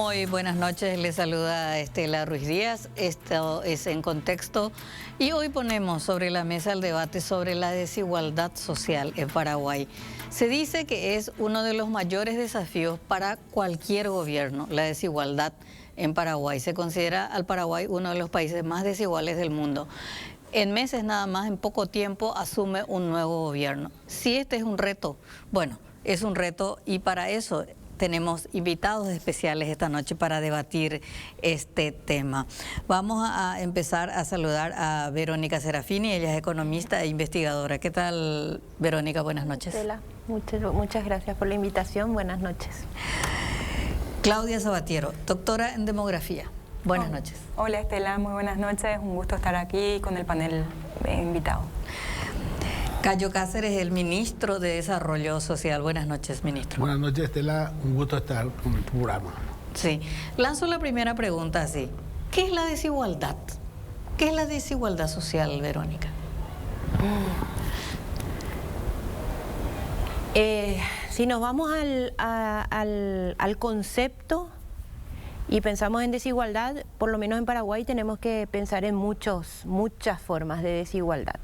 Muy buenas noches, les saluda Estela Ruiz Díaz. Esto es En Contexto y hoy ponemos sobre la mesa el debate sobre la desigualdad social en Paraguay. Se dice que es uno de los mayores desafíos para cualquier gobierno, la desigualdad en Paraguay. Se considera al Paraguay uno de los países más desiguales del mundo. En meses nada más, en poco tiempo, asume un nuevo gobierno. Si este es un reto, bueno, es un reto y para eso tenemos invitados especiales esta noche para debatir este tema. Vamos a empezar a saludar a Verónica Serafini, ella es economista e investigadora. ¿Qué tal, Verónica? Buenas noches. Estela, muchas gracias por la invitación. Buenas noches. Claudia Sabatiero, doctora en demografía. Buenas noches. Hola Estela, muy buenas noches. Un gusto estar aquí con el panel invitado. Cayo Cáceres, el ministro de Desarrollo Social. Buenas noches, ministro. Buenas noches, Estela. Un gusto estar con el programa. Sí. Lanzo la primera pregunta así. ¿Qué es la desigualdad? ¿Qué es la desigualdad social, Verónica? Si nos vamos al concepto y pensamos en desigualdad, por lo menos en Paraguay tenemos que pensar en muchas formas de desigualdad.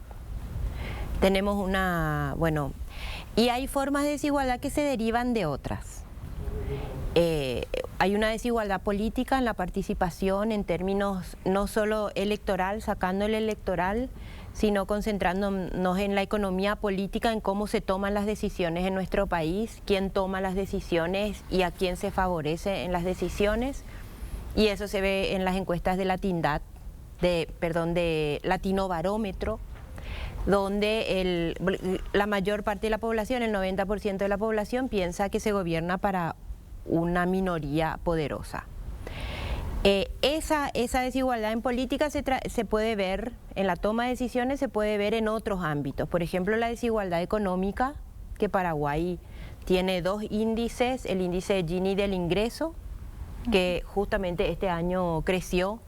Tenemos y hay formas de desigualdad que se derivan de otras. Hay una desigualdad política en la participación en términos no solo electoral, sacando el electoral, sino concentrándonos en la economía política, en cómo se toman las decisiones en nuestro país, quién toma las decisiones y a quién se favorece en las decisiones. Y eso se ve en las encuestas de de Latino Barómetro, donde la mayor parte de la población, el 90% de la población, piensa que se gobierna para una minoría poderosa. Esa desigualdad en política se puede ver, en la toma de decisiones se puede ver en otros ámbitos. Por ejemplo, la desigualdad económica, que Paraguay tiene dos índices, el índice de Gini del ingreso, que justamente este año creció,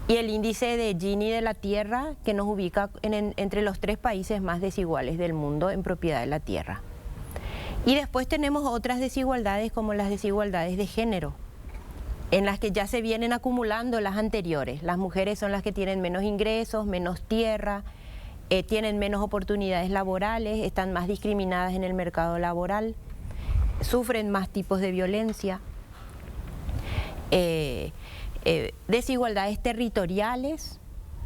y el índice de Gini de la tierra, que nos ubica entre los 3 países más desiguales del mundo en propiedad de la tierra. Y después tenemos otras desigualdades como las desigualdades de género, en las que ya se vienen acumulando las anteriores. Las mujeres son las que tienen menos ingresos, menos tierra, tienen menos oportunidades laborales, están más discriminadas en el mercado laboral, sufren más tipos de violencia. Desigualdades territoriales.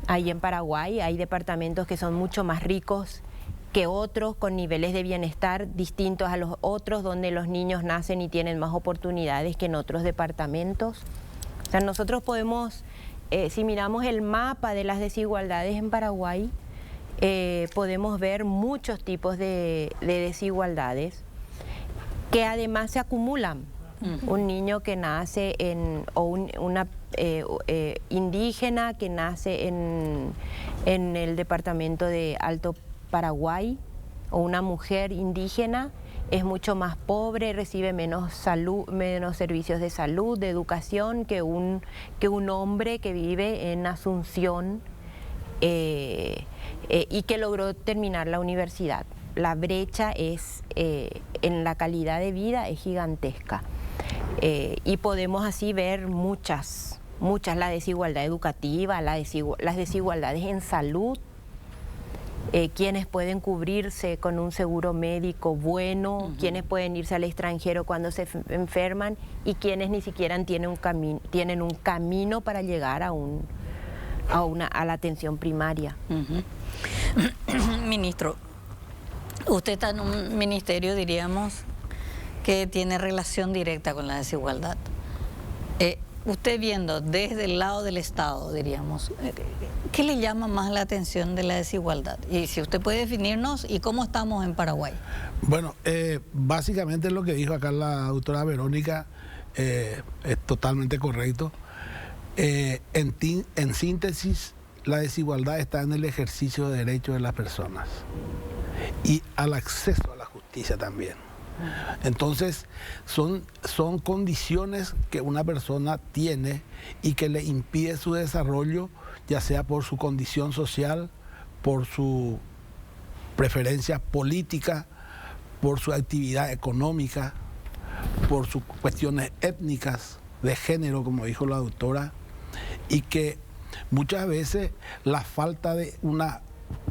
Ahí en Paraguay hay departamentos que son mucho más ricos que otros, con niveles de bienestar distintos a los otros, donde los niños nacen y tienen más oportunidades que en otros departamentos. O sea, nosotros podemos, si miramos el mapa de las desigualdades en Paraguay, podemos ver muchos tipos de desigualdades que además se acumulan. Un niño que nace una indígena que nace en el departamento de Alto Paraguay, o una mujer indígena, es mucho más pobre, recibe menos servicios de salud, de educación que un hombre que vive en Asunción y que logró terminar la universidad. La brecha en la calidad de vida es gigantesca. Y podemos así ver muchas, la desigualdad educativa, las desigualdades en salud, quienes pueden cubrirse con un seguro médico bueno, quienes pueden irse al extranjero cuando se enferman y quienes ni siquiera tienen un camino para llegar a la atención primaria. Ministro, usted está en un ministerio, diríamos, que tiene relación directa con la desigualdad. Usted viendo desde el lado del Estado, diríamos, ¿qué le llama más la atención de la desigualdad? Y si usted puede definirnos, ¿y cómo estamos en Paraguay? Bueno, básicamente lo que dijo acá la doctora Verónica es totalmente correcto. En síntesis, la desigualdad está en el ejercicio de derechos de las personas y al acceso a la justicia también. Entonces son condiciones que una persona tiene y que le impide su desarrollo, ya sea por su condición social, por su preferencia política, por su actividad económica, por sus cuestiones étnicas, de género, como dijo la doctora, y que muchas veces la falta de una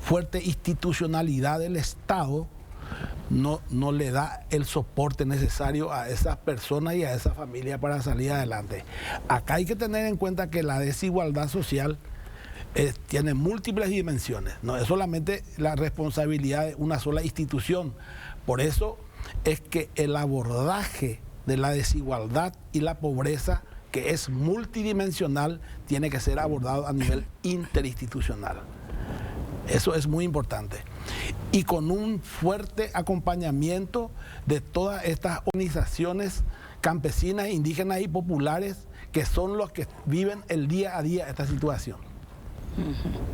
fuerte institucionalidad del Estado no le da el soporte necesario a esas personas y a esa familia para salir adelante. Acá hay que tener en cuenta que la desigualdad social tiene múltiples dimensiones, no es solamente la responsabilidad de una sola institución. Por eso es que el abordaje de la desigualdad y la pobreza, que es multidimensional, tiene que ser abordado a nivel interinstitucional. Eso es muy importante. Y con un fuerte acompañamiento de todas estas organizaciones campesinas, indígenas y populares, que son los que viven el día a día esta situación.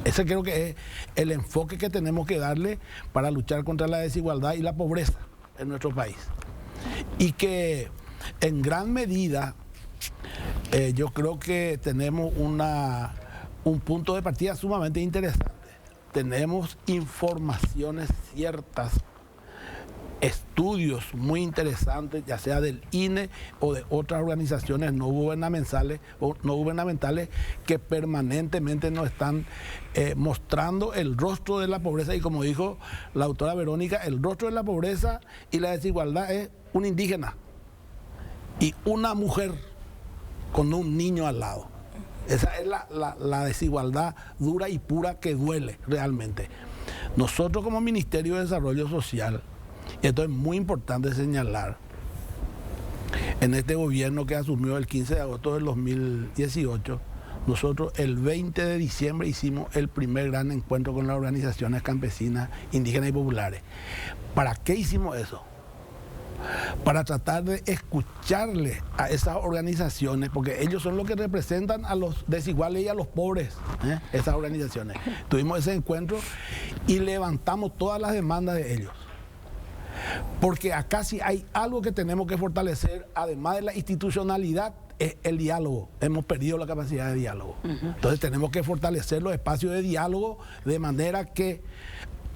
Ese creo que es el enfoque que tenemos que darle para luchar contra la desigualdad y la pobreza en nuestro país. Y que en gran medida yo creo que tenemos un punto de partida sumamente interesante. Tenemos informaciones ciertas, estudios muy interesantes, ya sea del INE o de otras organizaciones no gubernamentales, que permanentemente nos están mostrando el rostro de la pobreza. Y como dijo la doctora Verónica, el rostro de la pobreza y la desigualdad es un indígena y una mujer con un niño al lado. Esa es la desigualdad dura y pura que duele realmente. Nosotros como Ministerio de Desarrollo Social, y esto es muy importante señalar, en este gobierno que asumió el 15 de agosto del 2018, nosotros el 20 de diciembre hicimos el primer gran encuentro con las organizaciones campesinas, indígenas y populares. ¿Para qué hicimos eso? Para tratar de escucharle a esas organizaciones, porque ellos son los que representan a los desiguales y a los pobres, esas organizaciones. Tuvimos ese encuentro y levantamos todas las demandas de ellos. Porque acá sí hay algo que tenemos que fortalecer, además de la institucionalidad, es el diálogo. Hemos perdido la capacidad de diálogo. Entonces tenemos que fortalecer los espacios de diálogo de manera que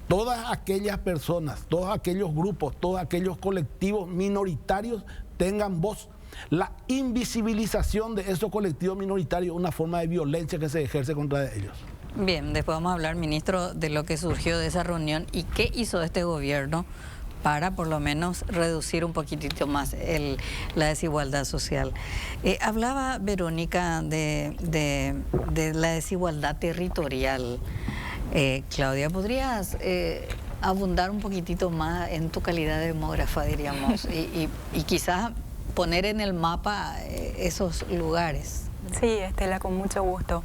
todas aquellas personas, todos aquellos grupos, todos aquellos colectivos minoritarios tengan voz. La invisibilización de esos colectivos minoritarios es una forma de violencia que se ejerce contra ellos. Bien, después vamos a hablar, ministro, de lo que surgió de esa reunión y qué hizo este gobierno para por lo menos reducir un poquitito más la desigualdad social. Hablaba Verónica de la desigualdad territorial. Claudia, ¿podrías abundar un poquitito más en tu calidad de demógrafa, diríamos, y quizás poner en el mapa esos lugares? Sí, Estela, con mucho gusto.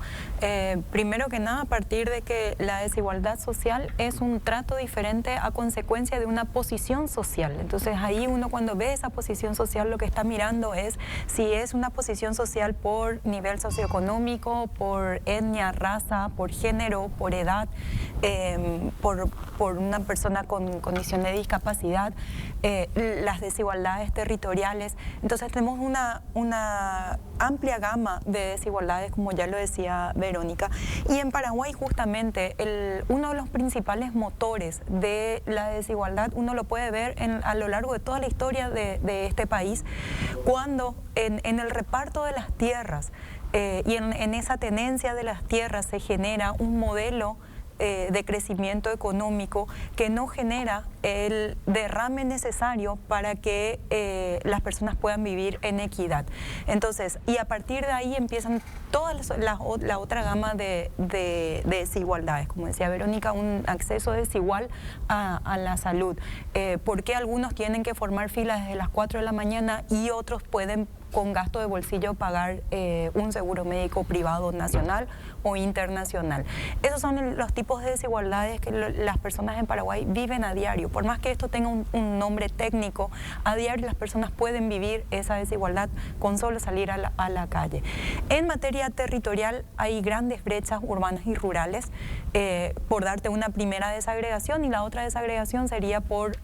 Primero que nada, a partir de que la desigualdad social es un trato diferente a consecuencia de una posición social. Entonces ahí uno cuando ve esa posición social lo que está mirando es si es una posición social por nivel socioeconómico, por etnia, raza, por género, por edad, por una persona con condición de discapacidad, las desigualdades territoriales. Entonces tenemos una amplia gama de desigualdades, como ya lo decía Verónica. Y en Paraguay justamente uno de los principales motores de la desigualdad uno lo puede ver a lo largo de toda la historia de este país, cuando en el reparto de las tierras y en esa tenencia de las tierras se genera un modelo de crecimiento económico que no genera el derrame necesario para que las personas puedan vivir en equidad. Entonces, y a partir de ahí empiezan toda la otra gama de desigualdades. Como decía Verónica, un acceso desigual a la salud. ¿Por qué algunos tienen que formar filas desde las 4 de la mañana y otros pueden con gasto de bolsillo pagar un seguro médico privado nacional o internacional? Esos son los tipos de desigualdades que las personas en Paraguay viven a diario. Por más que esto tenga un nombre técnico, a diario las personas pueden vivir esa desigualdad con solo salir a la calle. En materia territorial hay grandes brechas urbanas y rurales, por darte una primera desagregación, y la otra desagregación sería por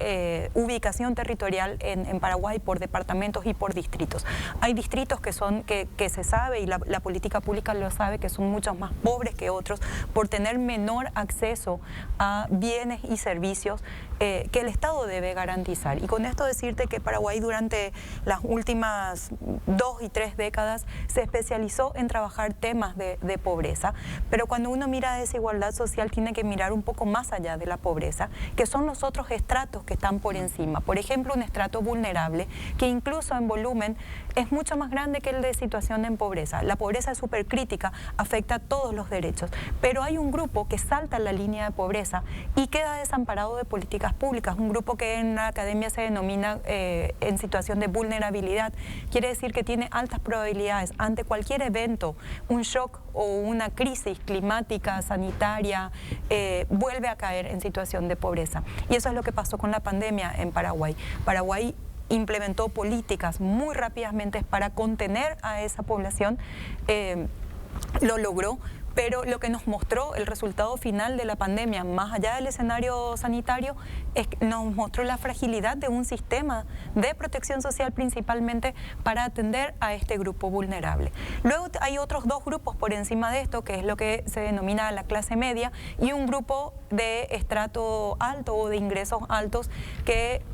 ubicación territorial en Paraguay, por departamentos y por distritos. Hay distritos que se sabe, y la política pública lo sabe, que son mucho más pobres que otros por tener menor acceso a bienes y servicios que el Estado debe garantizar. Y con esto decirte que Paraguay durante las últimas 2 y 3 décadas se especializó en trabajar temas de pobreza, pero cuando uno mira desigualdad social tiene que mirar un poco más allá de la pobreza, que son los otros estratos que están por encima. Por ejemplo, un estrato vulnerable que incluso en volumen es mucho más grande que el de situación en pobreza. La pobreza es súper crítica, afecta a todos los derechos, pero hay un grupo que salta la línea de pobreza y queda desamparado de políticas públicas, un grupo que en la academia se denomina en situación de vulnerabilidad. Quiere decir que tiene altas probabilidades ante cualquier evento, un shock o una crisis climática, sanitaria, vuelve a caer en situación de pobreza. Y eso es lo que pasó con la pandemia en Paraguay. Paraguay implementó políticas muy rápidamente para contener a esa población, lo logró. Pero lo que nos mostró el resultado final de la pandemia, más allá del escenario sanitario, es que nos mostró la fragilidad de un sistema de protección social principalmente para atender a este grupo vulnerable. Luego hay otros 2 grupos por encima de esto, que es lo que se denomina la clase media, y un grupo de estrato alto o de ingresos altos que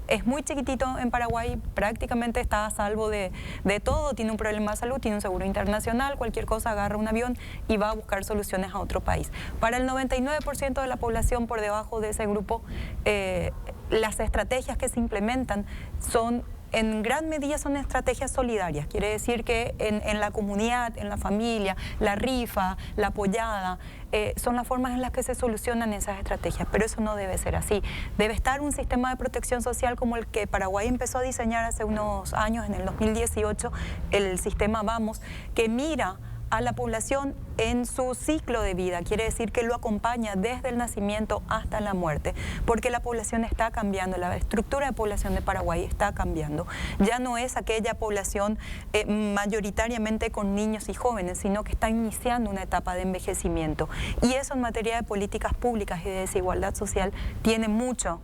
es muy chiquitito en Paraguay, prácticamente está a salvo de todo, tiene un problema de salud, tiene un seguro internacional, cualquier cosa agarra un avión y va a buscar soluciones a otro país. Para el 99% de la población por debajo de ese grupo, las estrategias que se implementan son, en gran medida, son estrategias solidarias. Quiere decir que en la comunidad, en la familia, la rifa, la apoyada, son las formas en las que se solucionan esas estrategias, pero eso no debe ser así. Debe estar un sistema de protección social como el que Paraguay empezó a diseñar hace unos años, en el 2018, el sistema Vamos, que mira a la población en su ciclo de vida, quiere decir que lo acompaña desde el nacimiento hasta la muerte, porque la población está cambiando, la estructura de población de Paraguay está cambiando. Ya no es aquella población mayoritariamente con niños y jóvenes, sino que está iniciando una etapa de envejecimiento. Y eso en materia de políticas públicas y de desigualdad social tiene muchas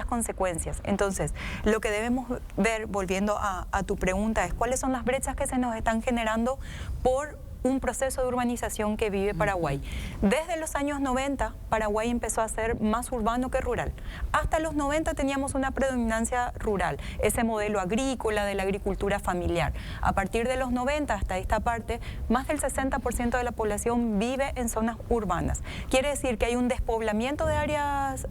consecuencias. Entonces, lo que debemos ver, volviendo a tu pregunta, es cuáles son las brechas que se nos están generando por un proceso de urbanización que vive Paraguay. Desde los años 90, Paraguay empezó a ser más urbano que rural. Hasta los 90 teníamos una predominancia rural, ese modelo agrícola de la agricultura familiar. A partir de los 90 hasta esta parte, más del 60% de la población vive en zonas urbanas. Quiere decir que hay un despoblamiento de áreas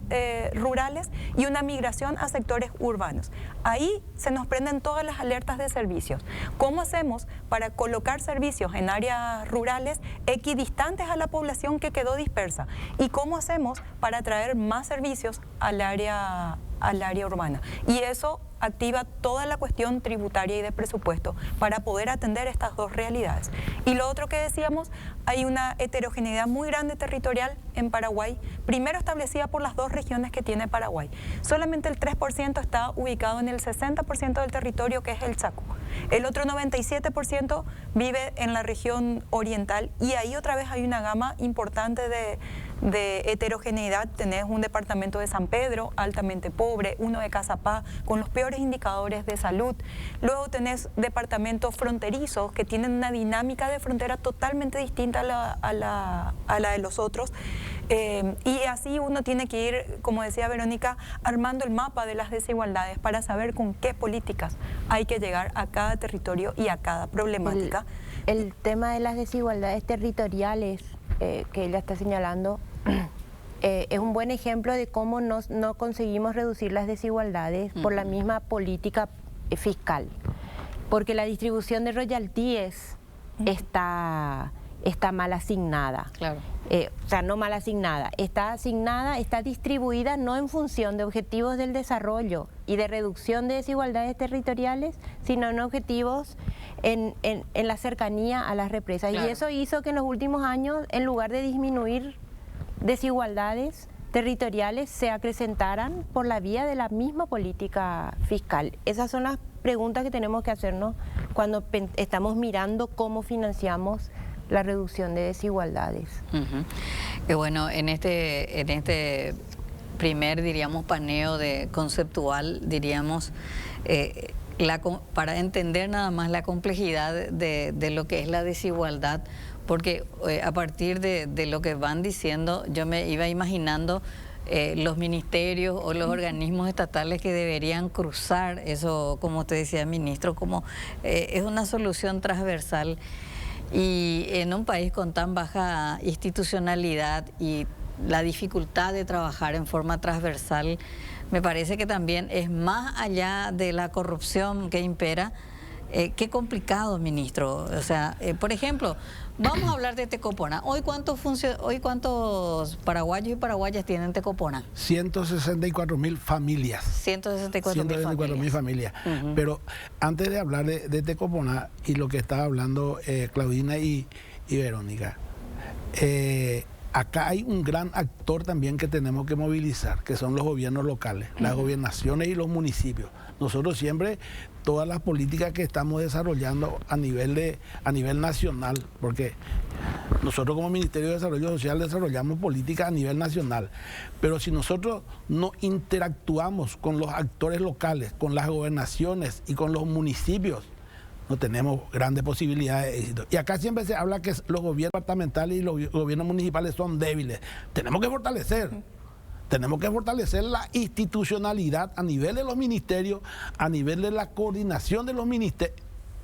rurales y una migración a sectores urbanos. Ahí se nos prenden todas las alertas de servicios. ¿Cómo hacemos para colocar servicios en áreas rurales equidistantes a la población que quedó dispersa? ¿Y cómo hacemos para traer más servicios al área urbana? Y eso activa toda la cuestión tributaria y de presupuesto para poder atender estas 2 realidades. Y lo otro que decíamos, hay una heterogeneidad muy grande territorial en Paraguay, primero establecida por las 2 regiones que tiene Paraguay. Solamente el 3% está ubicado en el 60% del territorio, que es el Chaco. El otro 97% vive en la región oriental, y ahí otra vez hay una gama importante de heterogeneidad. Tenés un departamento de San Pedro altamente pobre, uno de Cazapá con los peores indicadores de salud. Luego tenés departamentos fronterizos que tienen una dinámica de frontera totalmente distinta a la de los otros. Y así uno tiene que ir, como decía Verónica, armando el mapa de las desigualdades para saber con qué políticas hay que llegar a cada territorio y a cada problemática. El tema de las desigualdades territoriales que ella está señalando es un buen ejemplo de cómo no conseguimos reducir las desigualdades por la misma política fiscal, porque la distribución de royalties está mal asignada. Claro. O sea, no mal asignada, está distribuida no en función de objetivos del desarrollo y de reducción de desigualdades territoriales, sino en objetivos en la cercanía a las represas. Claro. Y eso hizo que en los últimos años, en lugar de disminuir desigualdades territoriales, se acrecentaran por la vía de la misma política fiscal. Esas son las preguntas que tenemos que hacernos cuando estamos mirando cómo financiamos la reducción de desigualdades. Que bueno, en este primer, diríamos, paneo conceptual, diríamos, para entender nada más la complejidad de lo que es la desigualdad, porque a partir de lo que van diciendo, yo me iba imaginando los ministerios o los organismos estatales que deberían cruzar eso, como te decía, ministro, como es una solución transversal. Y en un país con tan baja institucionalidad y la dificultad de trabajar en forma transversal, me parece que también es más allá de la corrupción que impera. Qué complicado, ministro. O sea, por ejemplo, vamos a hablar de Tecopona. Hoy cuántos paraguayos y paraguayas tienen Tecopona? 164.000 familias. 164.000 familias. Pero antes de hablar de Tecopona y lo que estaba hablando Claudina y Verónica, acá hay un gran actor también que tenemos que movilizar, que son los gobiernos locales, las gobernaciones y los municipios. Nosotros siempre, todas las políticas que estamos desarrollando a nivel nacional, porque nosotros como Ministerio de Desarrollo Social desarrollamos políticas a nivel nacional, pero si nosotros no interactuamos con los actores locales, con las gobernaciones y con los municipios, no tenemos grandes posibilidades de éxito. Y acá siempre se habla que los gobiernos departamentales y los gobiernos municipales son débiles. Tenemos que fortalecer la institucionalidad a nivel de los ministerios, a nivel de la coordinación de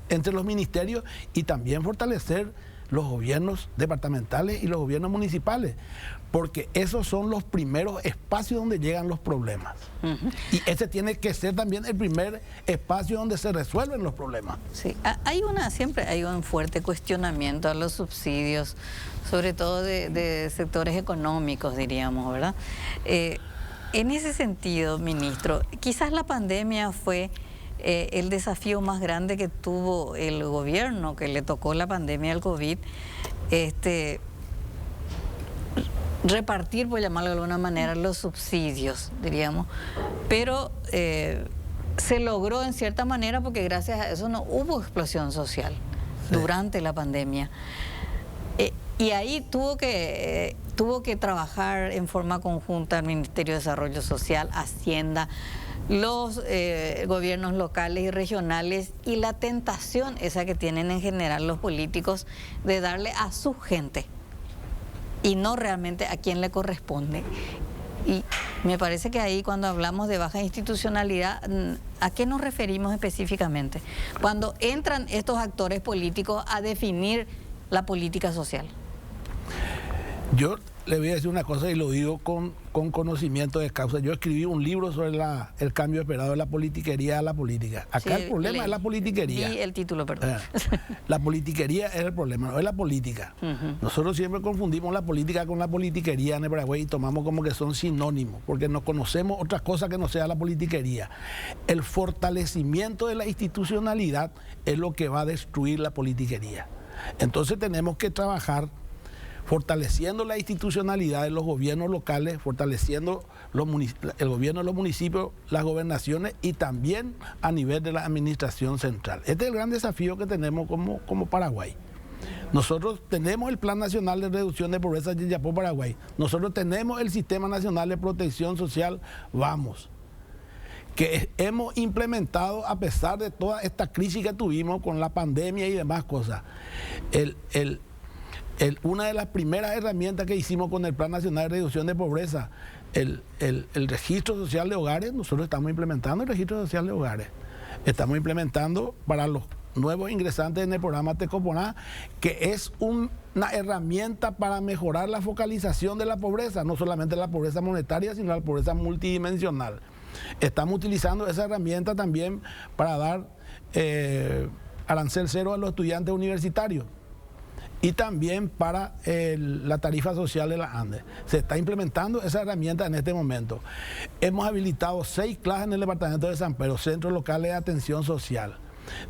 entre los ministerios, y también fortalecer los gobiernos departamentales y los gobiernos municipales, porque esos son los primeros espacios donde llegan los problemas. Y ese tiene que ser también el primer espacio donde se resuelven los problemas. Sí, siempre hay un fuerte cuestionamiento a los subsidios, sobre todo de sectores económicos, diríamos, ¿verdad? En ese sentido, ministro, quizás la pandemia fue el desafío más grande que tuvo el gobierno, que le tocó la pandemia del COVID, repartir, por llamarlo de alguna manera, los subsidios, diríamos, pero se logró en cierta manera porque gracias a eso no hubo explosión social durante la pandemia. Y ahí tuvo que trabajar en forma conjunta el Ministerio de Desarrollo Social, Hacienda, los gobiernos locales y regionales, y la tentación esa que tienen en general los políticos de darle a su gente y no realmente a quien le corresponde. Y me parece que ahí, cuando hablamos de baja institucionalidad, ¿a qué nos referimos específicamente? Cuando entran estos actores políticos a definir la política social. Yo le voy a decir una cosa y lo digo con conocimiento de causa. Yo escribí un libro sobre el cambio esperado de la politiquería a la política. Acá el problema es la politiquería. Vi el título, perdón. La politiquería es el problema, no es la política. Nosotros siempre confundimos la política con la politiquería en el Paraguay y tomamos como que son sinónimos, porque no conocemos otra cosa que no sea la politiquería. El fortalecimiento de la institucionalidad es lo que va a destruir la politiquería. Entonces tenemos que trabajar fortaleciendo la institucionalidad de los gobiernos locales, fortaleciendo el gobierno de los municipios, las gobernaciones, y también a nivel de la administración central. Este es el gran desafío que tenemos como Paraguay. Nosotros tenemos el Plan Nacional de Reducción de Pobreza de Yayapó, Paraguay. Nosotros tenemos el Sistema Nacional de Protección Social, Vamos, que hemos implementado a pesar de toda esta crisis que tuvimos con la pandemia y demás cosas. Una de las primeras herramientas que hicimos con el Plan Nacional de Reducción de Pobreza, el registro social de hogares, nosotros estamos implementando el registro social de hogares. Estamos implementando para los nuevos ingresantes en el programa Tecopona, que es una herramienta para mejorar la focalización de la pobreza, no solamente la pobreza monetaria, sino la pobreza multidimensional. Estamos utilizando esa herramienta también para dar arancel cero a los estudiantes universitarios, y también para la tarifa social de la ANDE. Se está implementando esa herramienta en este momento. Hemos habilitado 6 clases en el departamento de San Pedro, centros locales de atención social.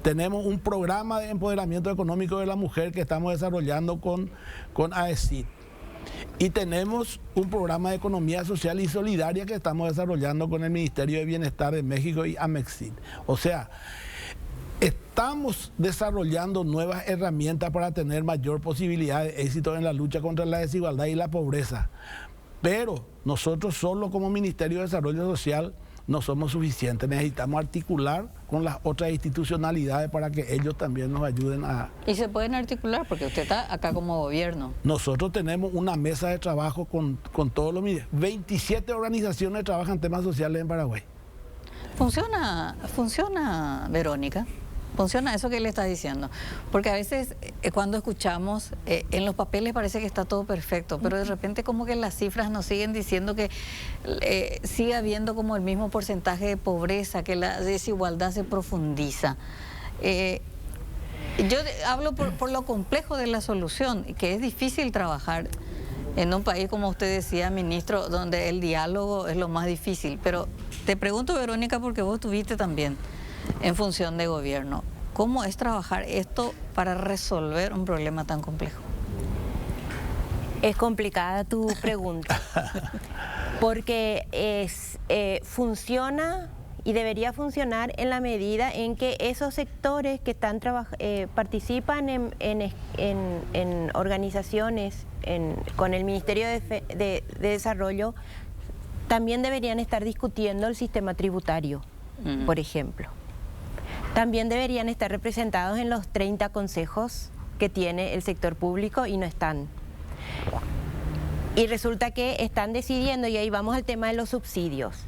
Tenemos un programa de empoderamiento económico de la mujer que estamos desarrollando con AECID. Y tenemos un programa de economía social y solidaria que estamos desarrollando con el Ministerio de Bienestar de México y Amexid. O sea, estamos desarrollando nuevas herramientas para tener mayor posibilidad de éxito en la lucha contra la desigualdad y la pobreza. Pero nosotros solo como Ministerio de Desarrollo Social no somos suficientes. Necesitamos articular con las otras institucionalidades para que ellos también nos ayuden a... Y se pueden articular porque usted está acá como gobierno. Nosotros tenemos una mesa de trabajo con todos los... 27 organizaciones trabajan temas sociales en Paraguay. Funciona, Verónica. Funciona eso que le está diciendo, porque a veces cuando escuchamos en los papeles parece que está todo perfecto, pero de repente como que las cifras nos siguen diciendo que sigue habiendo como el mismo porcentaje de pobreza, que la desigualdad se profundiza. Yo hablo por lo complejo de la solución, que es difícil trabajar en un país, como usted decía, ministro, donde el diálogo es lo más difícil. Pero te pregunto, Verónica, porque vos estuviste también en función de gobierno. ¿Cómo es trabajar esto para resolver un problema tan complejo? Es complicada tu pregunta, porque funciona y debería funcionar en la medida en que esos sectores que están participan en organizaciones con el Ministerio de Desarrollo, también deberían estar discutiendo el sistema tributario, por ejemplo. También deberían estar representados en los 30 consejos que tiene el sector público y no están. Y resulta que están decidiendo, y ahí vamos al tema de los subsidios.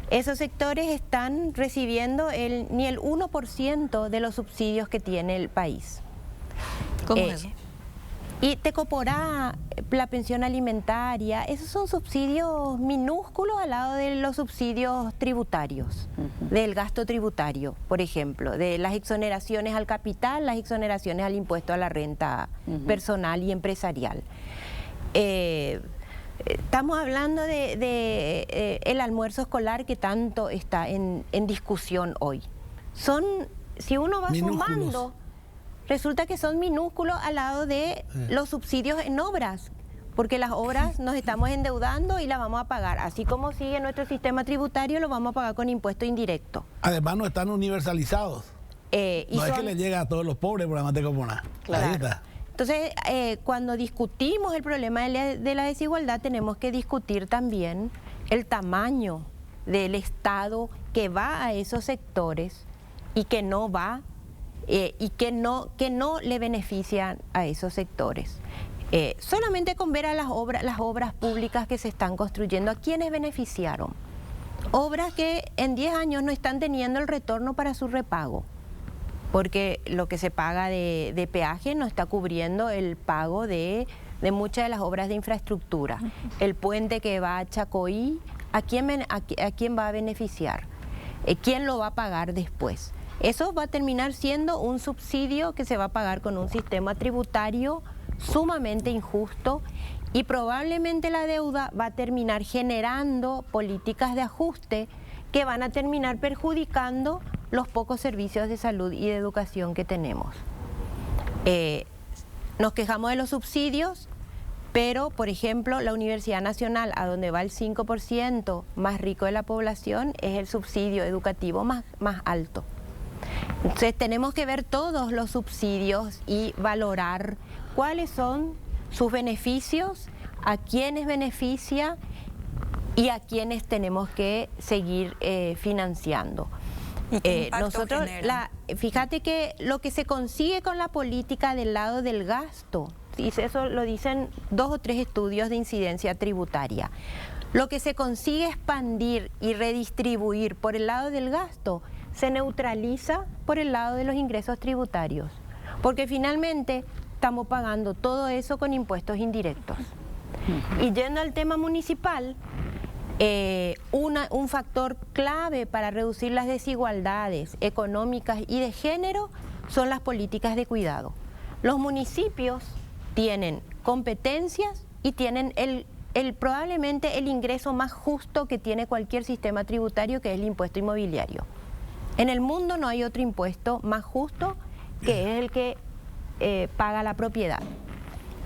Esos sectores están recibiendo ni el 1% de los subsidios que tiene el país. ¿Cómo eso? Y Tecoporá, la pensión alimentaria, esos son subsidios minúsculos al lado de los subsidios tributarios, del gasto tributario, por ejemplo, de las exoneraciones al capital, las exoneraciones al impuesto a la renta personal y empresarial. Estamos hablando de el almuerzo escolar que tanto está en discusión hoy. Si uno va sumando, resulta que son minúsculos al lado de los subsidios en obras, porque las obras nos estamos endeudando y las vamos a pagar. Así como sigue nuestro sistema tributario, lo vamos a pagar con impuesto indirecto. Además no están universalizados. No es que le llega a todos los pobres por la Tecoporá. Claro. Ahí está. Entonces, cuando discutimos el problema de la desigualdad, tenemos que discutir también el tamaño del Estado que va a esos sectores y que no va y que no le benefician a esos sectores. Solamente con ver a las obras públicas que se están construyendo, ¿a quiénes beneficiaron? Obras que en 10 años no están teniendo el retorno para su repago, porque lo que se paga de peaje no está cubriendo el pago de muchas de las obras de infraestructura. El puente que va a Chacoí, ¿a quién va a beneficiar? ¿Quién lo va a pagar después? Eso va a terminar siendo un subsidio que se va a pagar con un sistema tributario sumamente injusto, y probablemente la deuda va a terminar generando políticas de ajuste que van a terminar perjudicando los pocos servicios de salud y de educación que tenemos. Nos quejamos de los subsidios, pero, por ejemplo, la Universidad Nacional, a donde va el 5% más rico de la población, es el subsidio educativo más alto. Entonces tenemos que ver todos los subsidios y valorar cuáles son sus beneficios, a quiénes beneficia y a quiénes tenemos que seguir financiando. ¿Y qué impacto genera? Fíjate que lo que se consigue con la política del lado del gasto, y eso lo dicen 2 o 3 estudios de incidencia tributaria, lo que se consigue expandir y redistribuir por el lado del gasto se neutraliza por el lado de los ingresos tributarios, porque finalmente estamos pagando todo eso con impuestos indirectos. Y yendo al tema municipal, un factor clave para reducir las desigualdades económicas y de género son las políticas de cuidado. Los municipios tienen competencias y tienen probablemente el ingreso más justo que tiene cualquier sistema tributario, que es el impuesto inmobiliario. En el mundo no hay otro impuesto más justo que es el que paga la propiedad.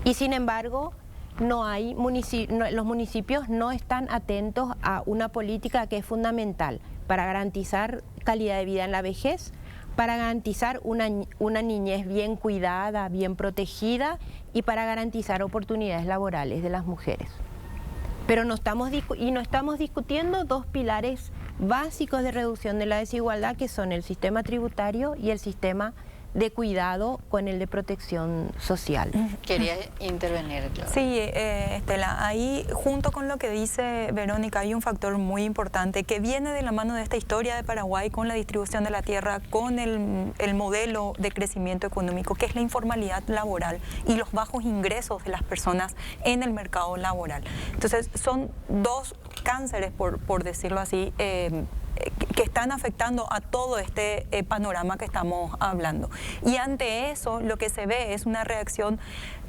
Y sin embargo, los municipios no están atentos a una política que es fundamental para garantizar calidad de vida en la vejez, para garantizar una niñez bien cuidada, bien protegida, y para garantizar oportunidades laborales de las mujeres. Pero no estamos discutiendo 2 pilares básicos de reducción de la desigualdad, que son el sistema tributario y el sistema de cuidado con el de protección social. Quería intervenir, claro. Sí, Estela, ahí junto con lo que dice Verónica hay un factor muy importante que viene de la mano de esta historia de Paraguay con la distribución de la tierra, con el modelo de crecimiento económico, que es la informalidad laboral y los bajos ingresos de las personas en el mercado laboral. Entonces son dos cánceres, por decirlo así, que están afectando a todo este panorama que estamos hablando. Y ante eso lo que se ve es una reacción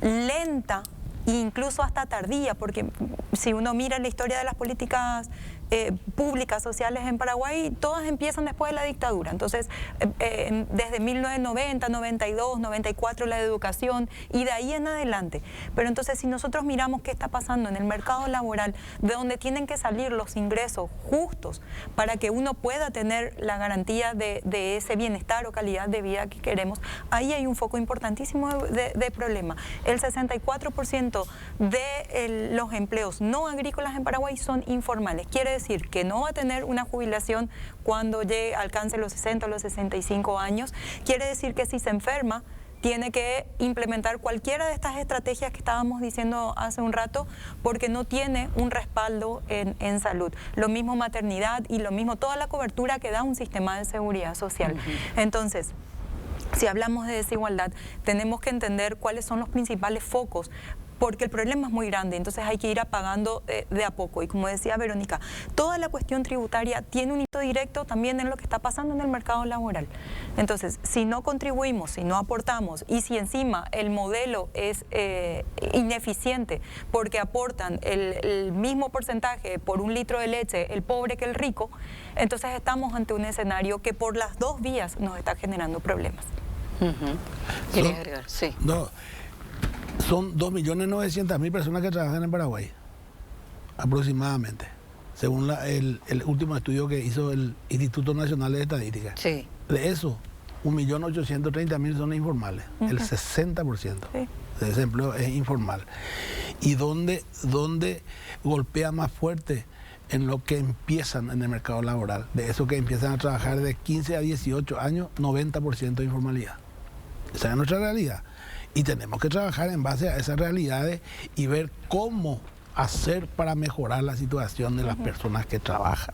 lenta e incluso hasta tardía, porque si uno mira la historia de las políticas públicas, sociales en Paraguay, todas empiezan después de la dictadura. Entonces, desde 1990, 92, 94 la educación y de ahí en adelante. Pero entonces, si nosotros miramos qué está pasando en el mercado laboral, de donde tienen que salir los ingresos justos para que uno pueda tener la garantía de ese bienestar o calidad de vida que queremos, ahí hay un foco importantísimo de problema. El 64% de los empleos no agrícolas en Paraguay son informales. Quiere decir que no va a tener una jubilación cuando alcance los 60 o los 65 años. Quiere decir que si se enferma, tiene que implementar cualquiera de estas estrategias que estábamos diciendo hace un rato, porque no tiene un respaldo en salud. Lo mismo maternidad y lo mismo toda la cobertura que da un sistema de seguridad social. Entonces, si hablamos de desigualdad, tenemos que entender cuáles son los principales focos, porque el problema es muy grande, entonces hay que ir apagando de a poco. Y como decía Verónica, toda la cuestión tributaria tiene un hito directo también en lo que está pasando en el mercado laboral. Entonces, si no contribuimos, si no aportamos, y si encima el modelo es ineficiente, porque aportan el mismo porcentaje por un litro de leche el pobre que el rico, entonces estamos ante un escenario que por las dos vías nos está generando problemas. ¿Quería agregar? Sí. No. Son 2.900.000 personas que trabajan en Paraguay, aproximadamente, según el último estudio que hizo el Instituto Nacional de Estadística. Sí. De eso, 1.830.000 son informales, el 60% de ese empleo es informal. ¿Y dónde golpea más fuerte? En lo que empiezan en el mercado laboral, de esos que empiezan a trabajar de 15 a 18 años, 90% de informalidad. Esa es nuestra realidad. Y tenemos que trabajar en base a esas realidades y ver cómo hacer para mejorar la situación de las personas que trabajan.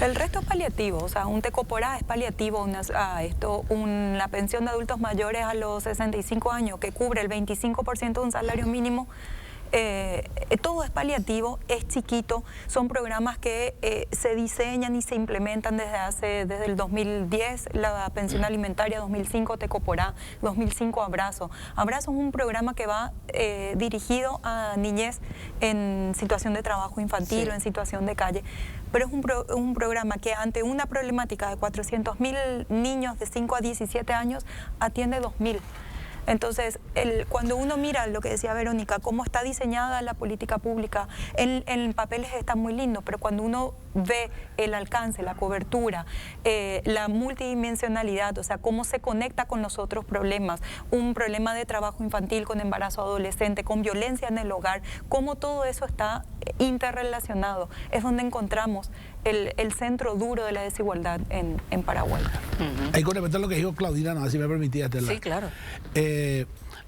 El resto es paliativo, o sea, un tecoporá es paliativo la pensión de adultos mayores a los 65 años que cubre el 25% de un salario mínimo. Todo es paliativo, es chiquito, son programas que se diseñan y se implementan desde el 2010, la pensión alimentaria, 2005 Tecoporá, 2005 Abrazo. Abrazo es un programa que va dirigido a niñez en situación de trabajo infantil o en situación de calle, pero es un programa que ante una problemática de 400.000 niños de 5 a 17 años atiende 2.000. Entonces, cuando uno mira lo que decía Verónica, cómo está diseñada la política pública, en papeles está muy lindo, pero cuando uno ve el alcance, la cobertura, la multidimensionalidad, o sea, cómo se conecta con los otros problemas, un problema de trabajo infantil con embarazo adolescente, con violencia en el hogar, cómo todo eso está interrelacionado, es donde encontramos el centro duro de la desigualdad en Paraguay. Ahí con respecto a lo que dijo Claudina, no, si me permitía, Estela. Sí, claro.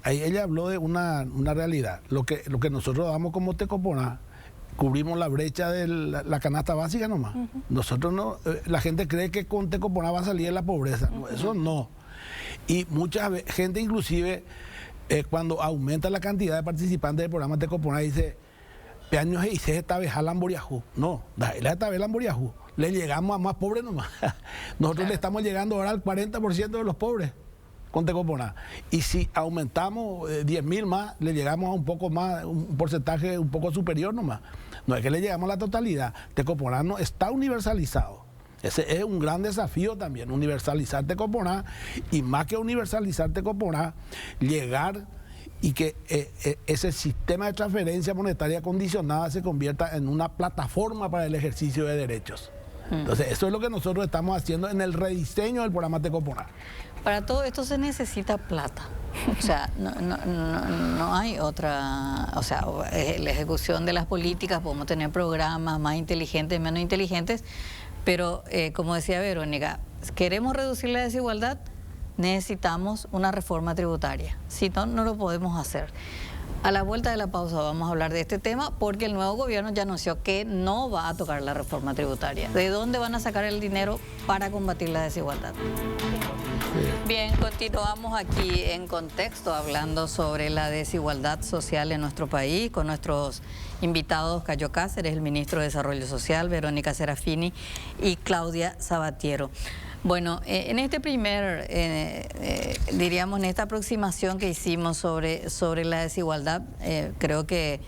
Ahí ella habló de una realidad. Lo que nosotros damos como Tecoporá, cubrimos la brecha de la canasta básica nomás. Nosotros no, la gente cree que con Tecoporá va a salir de la pobreza. No, eso no. Y mucha gente inclusive, cuando aumenta la cantidad de participantes del programa Tecoporá, dice, peaños y se esta vez Lamboriajú. No, esta vez Lamboriajú. Le llegamos a más pobres nomás. Nosotros le estamos llegando ahora al 40% de los pobres con Tecoporá. Y si aumentamos 10.000 más, le llegamos a un poco más, un porcentaje un poco superior nomás. No es que le llegamos a la totalidad. Tecoporá no está universalizado. Ese es un gran desafío también, universalizar Tecoporá, y más que universalizar Tecoporá, llegar y que ese sistema de transferencia monetaria condicionada se convierta en una plataforma para el ejercicio de derechos. Entonces, eso es lo que nosotros estamos haciendo en el rediseño del programa Tecoporá. Para todo esto se necesita plata. O sea, no hay otra... O sea, la ejecución de las políticas, podemos tener programas más inteligentes, menos inteligentes, Pero, como decía Verónica, queremos reducir la desigualdad, necesitamos una reforma tributaria. Si no, no lo podemos hacer. A la vuelta de la pausa vamos a hablar de este tema porque el nuevo gobierno ya anunció que no va a tocar la reforma tributaria. ¿De dónde van a sacar el dinero para combatir la desigualdad? Bien, continuamos aquí en Contexto hablando sobre la desigualdad social en nuestro país con nuestros invitados Cayo Cáceres, el ministro de Desarrollo Social, Verónica Serafini y Claudia Sabatiero. Bueno, en este primer, diríamos, en esta aproximación que hicimos sobre la desigualdad, creo que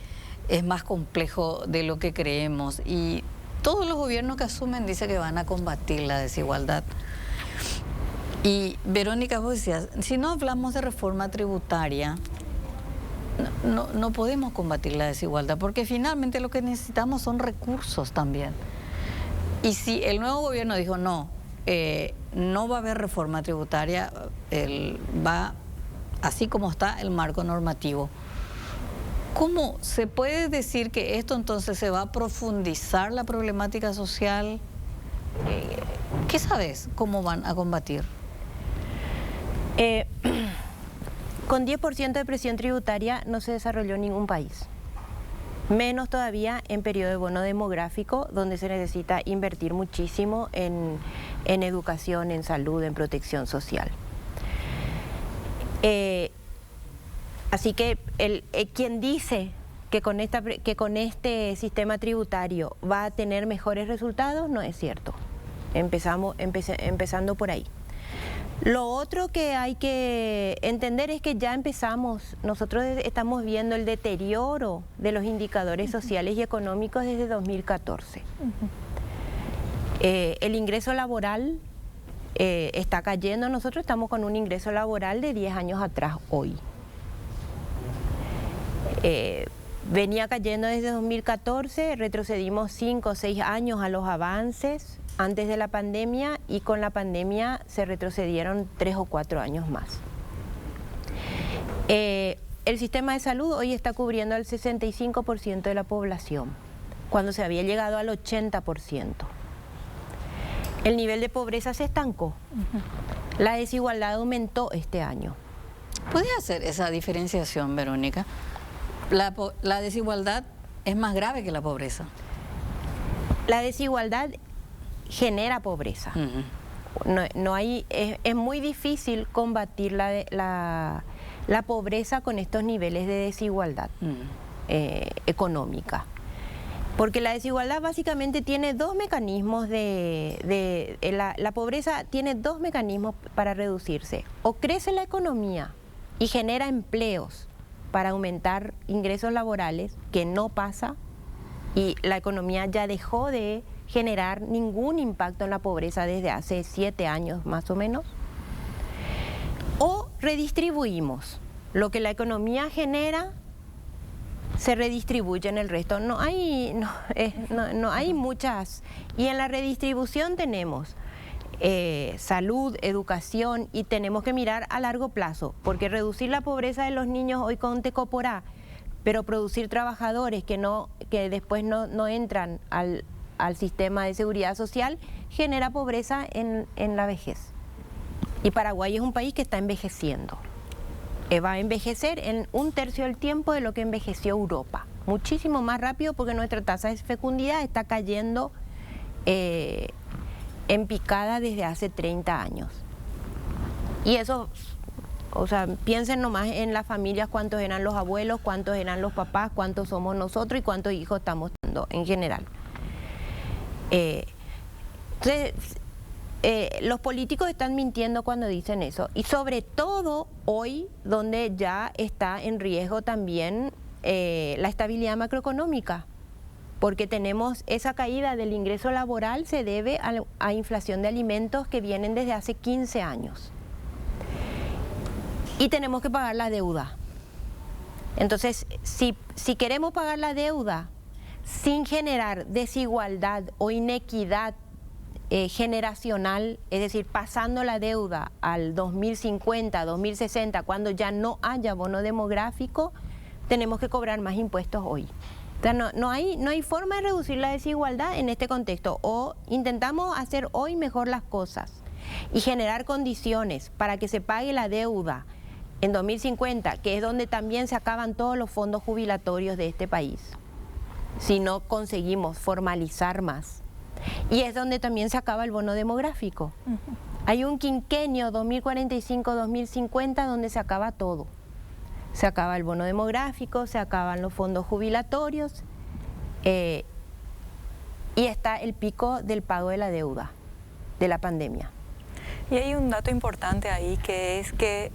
es más complejo de lo que creemos y todos los gobiernos que asumen dicen que van a combatir la desigualdad. Y Verónica, vos decías, si no hablamos de reforma tributaria, no podemos combatir la desigualdad porque finalmente lo que necesitamos son recursos también. Y si el nuevo gobierno dijo no va a haber reforma tributaria, va así como está el marco normativo. ¿Cómo se puede decir que esto entonces se va a profundizar la problemática social? ¿Qué sabes? ¿Cómo van a combatir? Con 10% de presión tributaria no se desarrolló ningún país. Menos todavía en periodo de bono demográfico, donde se necesita invertir muchísimo en educación, en salud, en protección social. Así que quien dice que con este sistema tributario va a tener mejores resultados, no es cierto. Empezando por ahí. Lo otro que hay que entender es que ya nosotros estamos viendo el deterioro de los indicadores sociales y económicos desde 2014. El ingreso laboral está cayendo, nosotros estamos con un ingreso laboral de 10 años atrás hoy. Venía cayendo desde 2014, retrocedimos 5 o 6 años a los avances antes de la pandemia y con la pandemia se retrocedieron 3 o 4 años más. El sistema de salud hoy está cubriendo al 65% de la población, cuando se había llegado al 80%. El nivel de pobreza se estancó. La desigualdad aumentó este año. ¿Puede hacer esa diferenciación, Verónica? La desigualdad es más grave que la pobreza. La desigualdad genera pobreza. Es muy difícil combatir la pobreza con estos niveles de desigualdad económica. Porque la desigualdad básicamente tiene dos mecanismos la pobreza tiene dos mecanismos para reducirse. O crece la economía y genera empleos para aumentar ingresos laborales, que no pasa, y la economía ya dejó de generar ningún impacto en la pobreza desde hace 7 años más o menos. O redistribuimos. Lo que la economía genera se redistribuye en el resto. No hay muchas. Y en la redistribución tenemos salud, educación, y tenemos que mirar a largo plazo, porque reducir la pobreza de los niños hoy con Tecoporá, pero producir trabajadores que después no entran al sistema de seguridad social, genera pobreza en la vejez. Y Paraguay es un país que está envejeciendo. Va a envejecer en 1/3 del tiempo de lo que envejeció Europa. Muchísimo más rápido, porque nuestra tasa de fecundidad está cayendo en picada desde hace 30 años. Y eso, o sea, piensen nomás en las familias, cuántos eran los abuelos, cuántos eran los papás, cuántos somos nosotros y cuántos hijos estamos dando en general. Entonces, los políticos están mintiendo cuando dicen eso, y sobre todo hoy, donde ya está en riesgo también la estabilidad macroeconómica, porque tenemos esa caída del ingreso laboral, se debe a inflación de alimentos que vienen desde hace 15 años. Y tenemos que pagar la deuda. Entonces, si queremos pagar la deuda sin generar desigualdad o inequidad generacional, es decir, pasando la deuda al 2050, 2060, cuando ya no haya bono demográfico, tenemos que cobrar más impuestos hoy. sea, no hay forma de reducir la desigualdad en este contexto. O intentamos hacer hoy mejor las cosas y generar condiciones para que se pague la deuda en 2050, que es donde también se acaban todos los fondos jubilatorios de este país, si no conseguimos formalizar más. Y es donde también se acaba el bono demográfico. Hay un quinquenio 2045-2050 donde se acaba todo. Se acaba el bono demográfico, se acaban los fondos jubilatorios y está el pico del pago de la deuda de la pandemia. Y hay un dato importante ahí, que es que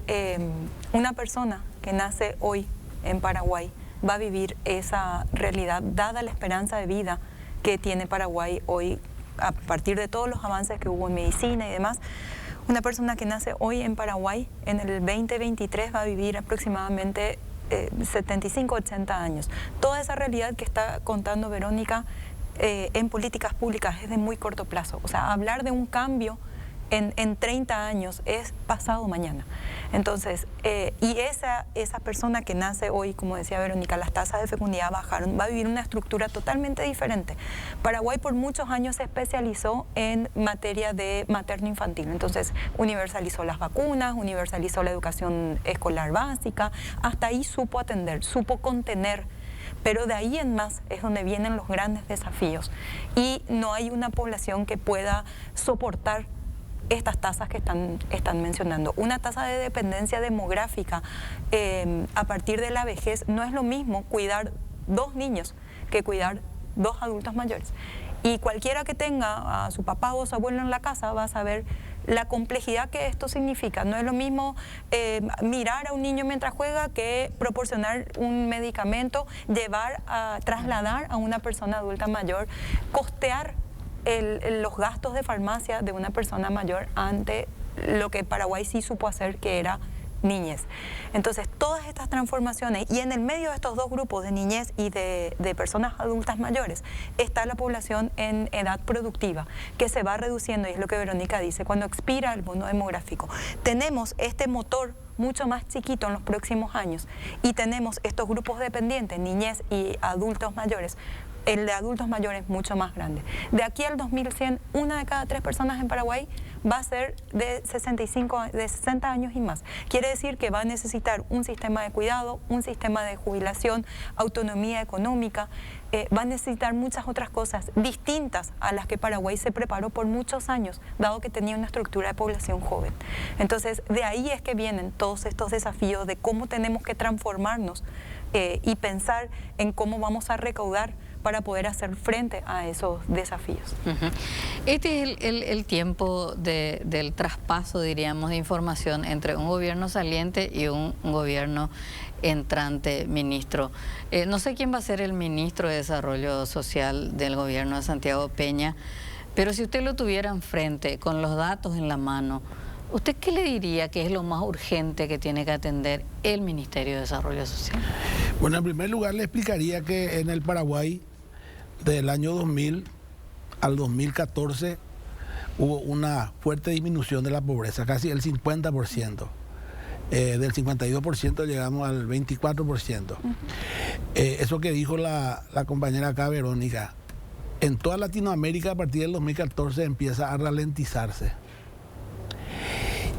una persona que nace hoy en Paraguay va a vivir esa realidad, dada la esperanza de vida que tiene Paraguay hoy, a partir de todos los avances que hubo en medicina y demás. Una persona que nace hoy en Paraguay, en el 2023 va a vivir aproximadamente 75-80 años. Toda esa realidad que está contando Verónica en políticas públicas es de muy corto plazo. O sea, hablar de un cambio en 30 años es pasado mañana. Entonces, y esa persona que nace hoy, como decía Verónica, las tasas de fecundidad bajaron, va a vivir una estructura totalmente diferente. Paraguay por muchos años se especializó en materia de materno-infantil. Entonces, universalizó las vacunas, universalizó la educación escolar básica, hasta ahí supo atender, supo contener. Pero de ahí en más es donde vienen los grandes desafíos. Y no hay una población que pueda soportar estas tasas que están mencionando. Una tasa de dependencia demográfica a partir de la vejez no es lo mismo cuidar 2 niños que cuidar 2 adultos mayores. Y cualquiera que tenga a su papá o a su abuelo en la casa va a saber la complejidad que esto significa. No es lo mismo mirar a un niño mientras juega que proporcionar un medicamento, trasladar a una persona adulta mayor, costear los gastos de farmacia de una persona mayor ante lo que Paraguay sí supo hacer, que era niñez. Entonces, todas estas transformaciones, y en el medio de estos 2 grupos de niñez y de personas adultas mayores, está la población en edad productiva, que se va reduciendo, y es lo que Verónica dice, cuando expira el bono demográfico. Tenemos este motor mucho más chiquito en los próximos años, y tenemos estos grupos dependientes, niñez y adultos mayores. El de adultos mayores mucho más grande. De aquí al 2100, 1 de cada 3 personas en Paraguay va a ser de 60 años y más. Quiere decir que va a necesitar un sistema de cuidado, un sistema de jubilación, autonomía económica, va a necesitar muchas otras cosas distintas a las que Paraguay se preparó por muchos años, dado que tenía una estructura de población joven. Entonces, de ahí es que vienen todos estos desafíos de cómo tenemos que transformarnos y pensar en cómo vamos a recaudar para poder hacer frente a esos desafíos. Este es el tiempo del traspaso, diríamos, de información entre un gobierno saliente y un gobierno entrante, ministro. No sé quién va a ser el ministro de Desarrollo Social del gobierno de Santiago Peña, pero si usted lo tuviera enfrente, con los datos en la mano, ¿usted qué le diría que es lo más urgente que tiene que atender el Ministerio de Desarrollo Social? Bueno, en primer lugar le explicaría que en el Paraguay, del año 2000 al 2014, hubo una fuerte disminución de la pobreza, casi el 50%. Del 52% llegamos al 24%. Eso que dijo la compañera acá, Verónica, en toda Latinoamérica a partir del 2014 empieza a ralentizarse.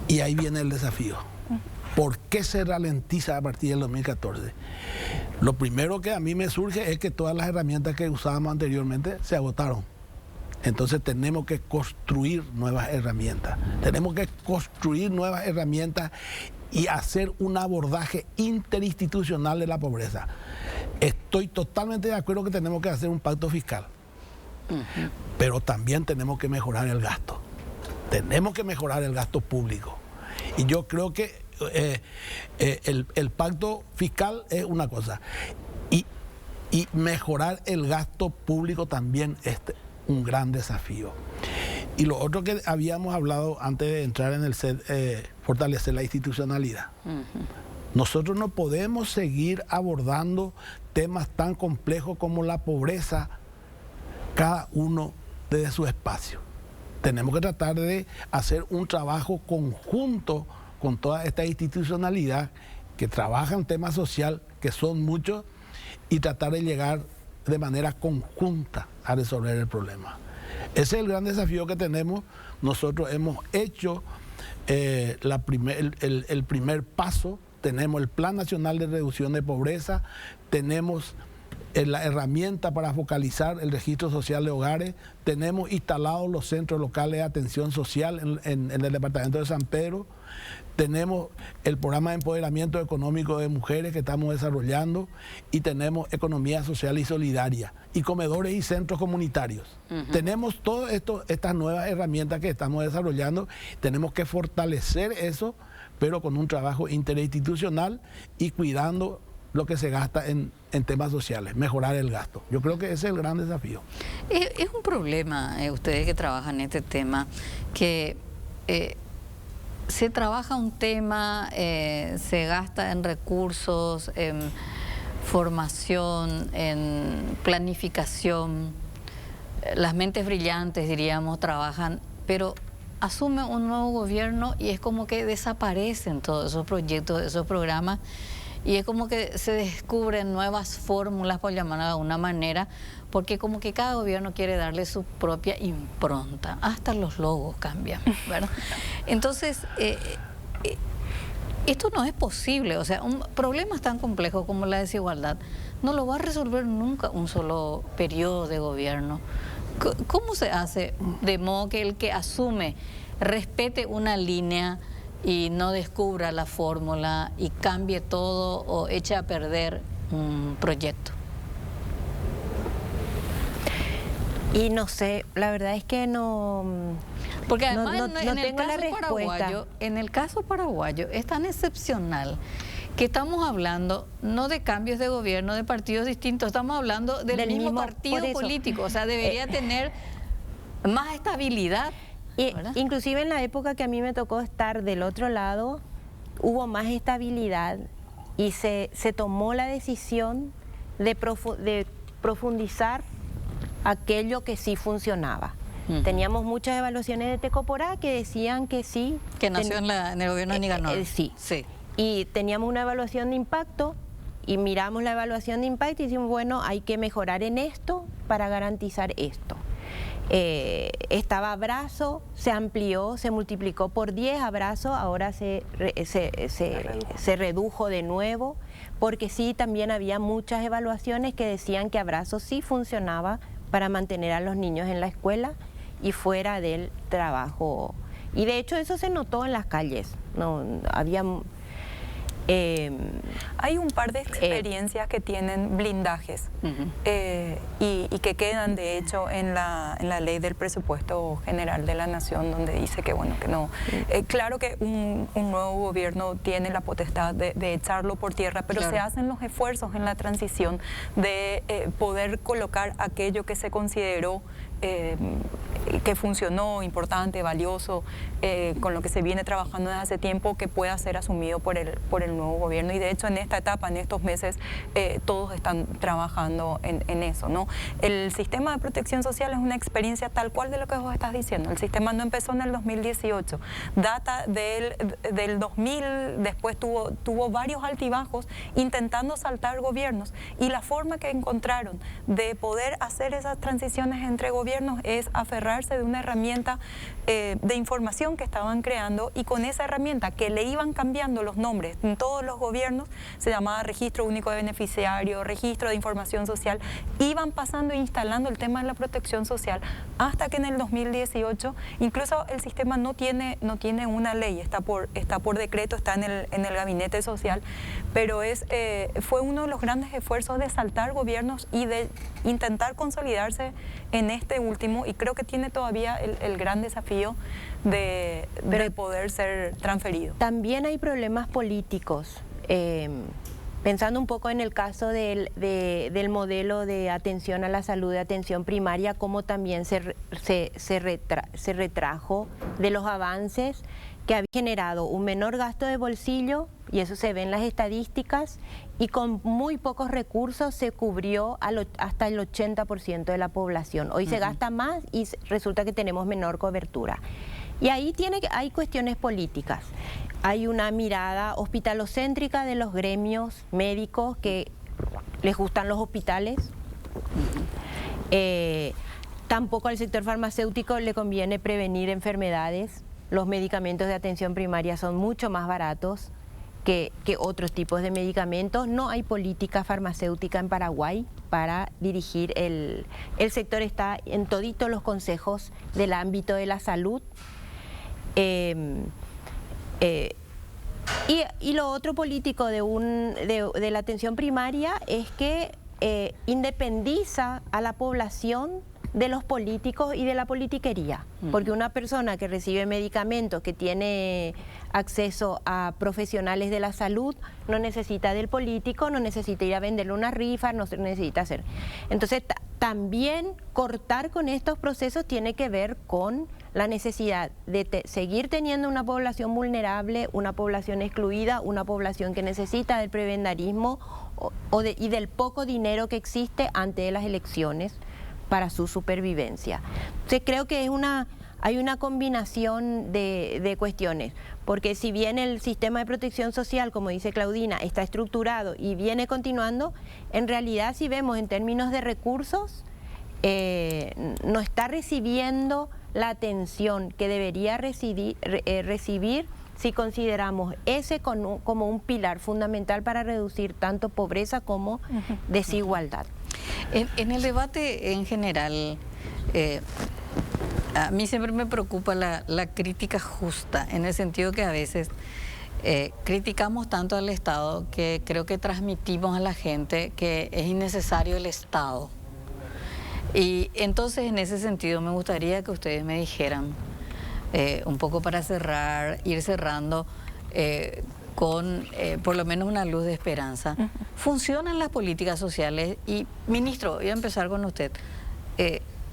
Y ahí viene el desafío. ¿Por qué se ralentiza a partir del 2014? Lo primero que a mí me surge es que todas las herramientas que usábamos anteriormente se agotaron. Entonces tenemos que construir nuevas herramientas. Tenemos que construir nuevas herramientas y hacer un abordaje interinstitucional de la pobreza. Estoy totalmente de acuerdo que tenemos que hacer un pacto fiscal. Pero también tenemos que mejorar el gasto. Tenemos que mejorar el gasto público. Y yo creo que el pacto fiscal es una cosa. Y mejorar el gasto público también es un gran desafío. Y lo otro que habíamos hablado antes de entrar en el fortalecer la institucionalidad. Nosotros no podemos seguir abordando temas tan complejos como la pobreza, cada uno desde su espacio. Tenemos que tratar de hacer un trabajo conjunto con toda esta institucionalidad que trabaja en temas social, que son muchos, y tratar de llegar de manera conjunta a resolver el problema. Ese es el gran desafío que tenemos. Nosotros hemos hecho el primer paso, tenemos el Plan Nacional de Reducción de Pobreza, tenemos la herramienta para focalizar el registro social de hogares, tenemos instalados los centros locales de atención social en el departamento de San Pedro, tenemos el programa de empoderamiento económico de mujeres que estamos desarrollando y tenemos economía social y solidaria y comedores y centros comunitarios. Tenemos todas estas nuevas herramientas que estamos desarrollando, tenemos que fortalecer eso, pero con un trabajo interinstitucional y cuidando lo que se gasta en temas sociales, mejorar el gasto. Yo creo que ese es el gran desafío. Es un problema, ustedes que trabajan en este tema, que se trabaja un tema, se gasta en recursos, en formación, en planificación, las mentes brillantes, diríamos, trabajan, pero asume un nuevo gobierno y es como que desaparecen todos esos proyectos, esos programas, y es como que se descubren nuevas fórmulas, por llamarlo de alguna manera, porque como que cada gobierno quiere darle su propia impronta, hasta los logos cambian, ¿verdad? Entonces, esto no es posible, o sea, un problema tan complejo como la desigualdad no lo va a resolver nunca un solo periodo de gobierno. ¿Cómo se hace de modo que el que asume respete una línea y no descubra la fórmula y cambie todo o eche a perder un proyecto? Y no sé, la verdad es que no... Porque además no en el tengo caso la respuesta. paraguayo, en el caso paraguayo es tan excepcional que estamos hablando no de cambios de gobierno, de partidos distintos, estamos hablando del mismo partido político, o sea, debería tener más estabilidad. Inclusive en la época que a mí me tocó estar del otro lado, hubo más estabilidad y se tomó la decisión de profundizar aquello que sí funcionaba. Teníamos muchas evaluaciones de Tecoporá que decían que sí. Que nació en el gobierno de Nicanor. Sí. Y teníamos una evaluación de impacto y miramos la evaluación de impacto y decimos, bueno, hay que mejorar en esto para garantizar esto. Estaba Abrazo, se amplió, se multiplicó por 10 Abrazo, ahora se redujo de nuevo, porque sí, también había muchas evaluaciones que decían que Abrazo sí funcionaba para mantener a los niños en la escuela y fuera del trabajo. Y de hecho eso se notó en las calles, no había... Hay un par de experiencias que tienen blindajes y que quedan de hecho en la ley del presupuesto general de la nación, donde dice que bueno, que no, claro que un nuevo gobierno tiene la potestad de echarlo por tierra, pero se hacen los esfuerzos en la transición de poder colocar aquello que se consideró que funcionó, importante, valioso, con lo que se viene trabajando desde hace tiempo, que pueda ser asumido por el nuevo gobierno. Y de hecho en esta etapa, en estos meses, todos están trabajando en eso, ¿no? El sistema de protección social es una experiencia tal cual de lo que vos estás diciendo. El sistema no empezó en el 2018, data del 2000, después tuvo varios altibajos intentando saltar gobiernos, y la forma que encontraron de poder hacer esas transiciones entre gobiernos es aferrarse de una herramienta de información que estaban creando, y con esa herramienta que le iban cambiando los nombres en todos los gobiernos, se llamaba Registro Único de Beneficiarios, Registro de Información Social, iban pasando e instalando el tema de la protección social, hasta que en el 2018 incluso el sistema no tiene una ley, está por decreto, está en el gabinete social, pero fue uno de los grandes esfuerzos de saltar gobiernos y de intentar consolidarse en este último, y creo que tiene todavía el gran desafío de poder ser transferido. También hay problemas políticos. Pensando un poco en el caso del modelo de atención a la salud, de atención primaria, cómo también se retrajo de los avances que había generado un menor gasto de bolsillo, y eso se ve en las estadísticas, y con muy pocos recursos se cubrió hasta el 80% de la población. Hoy se gasta más y resulta que tenemos menor cobertura. Y ahí hay cuestiones políticas. Hay una mirada hospitalocéntrica de los gremios médicos que les gustan los hospitales, Tampoco al sector farmacéutico le conviene prevenir enfermedades. Los medicamentos de atención primaria son mucho más baratos que otros tipos de medicamentos. No hay política farmacéutica en Paraguay para dirigir el sector. Está en toditos los consejos del ámbito de la salud. Y lo otro político de la atención primaria es que independiza a la población de los políticos y de la politiquería, porque una persona que recibe medicamentos, que tiene acceso a profesionales de la salud, no necesita del político, no necesita ir a venderle una rifa, no necesita hacer. Entonces, también cortar con estos procesos tiene que ver con la necesidad de seguir teniendo una población vulnerable, una población excluida, una población que necesita del prebendarismo y del poco dinero que existe antes de las elecciones para su supervivencia. Entonces, creo que hay una combinación de cuestiones, porque si bien el sistema de protección social, como dice Claudina, está estructurado y viene continuando, en realidad, si vemos en términos de recursos, no está recibiendo la atención que debería recibir si consideramos ese como un pilar fundamental para reducir tanto pobreza como desigualdad. En el debate en general, a mí siempre me preocupa la crítica justa, en el sentido que a veces criticamos tanto al Estado que creo que transmitimos a la gente que es innecesario el Estado. Y entonces, en ese sentido, me gustaría que ustedes me dijeran, un poco para cerrar, ir cerrando, con por lo menos una luz de esperanza. ¿Funcionan las políticas sociales? Y, ministro, voy a empezar con usted.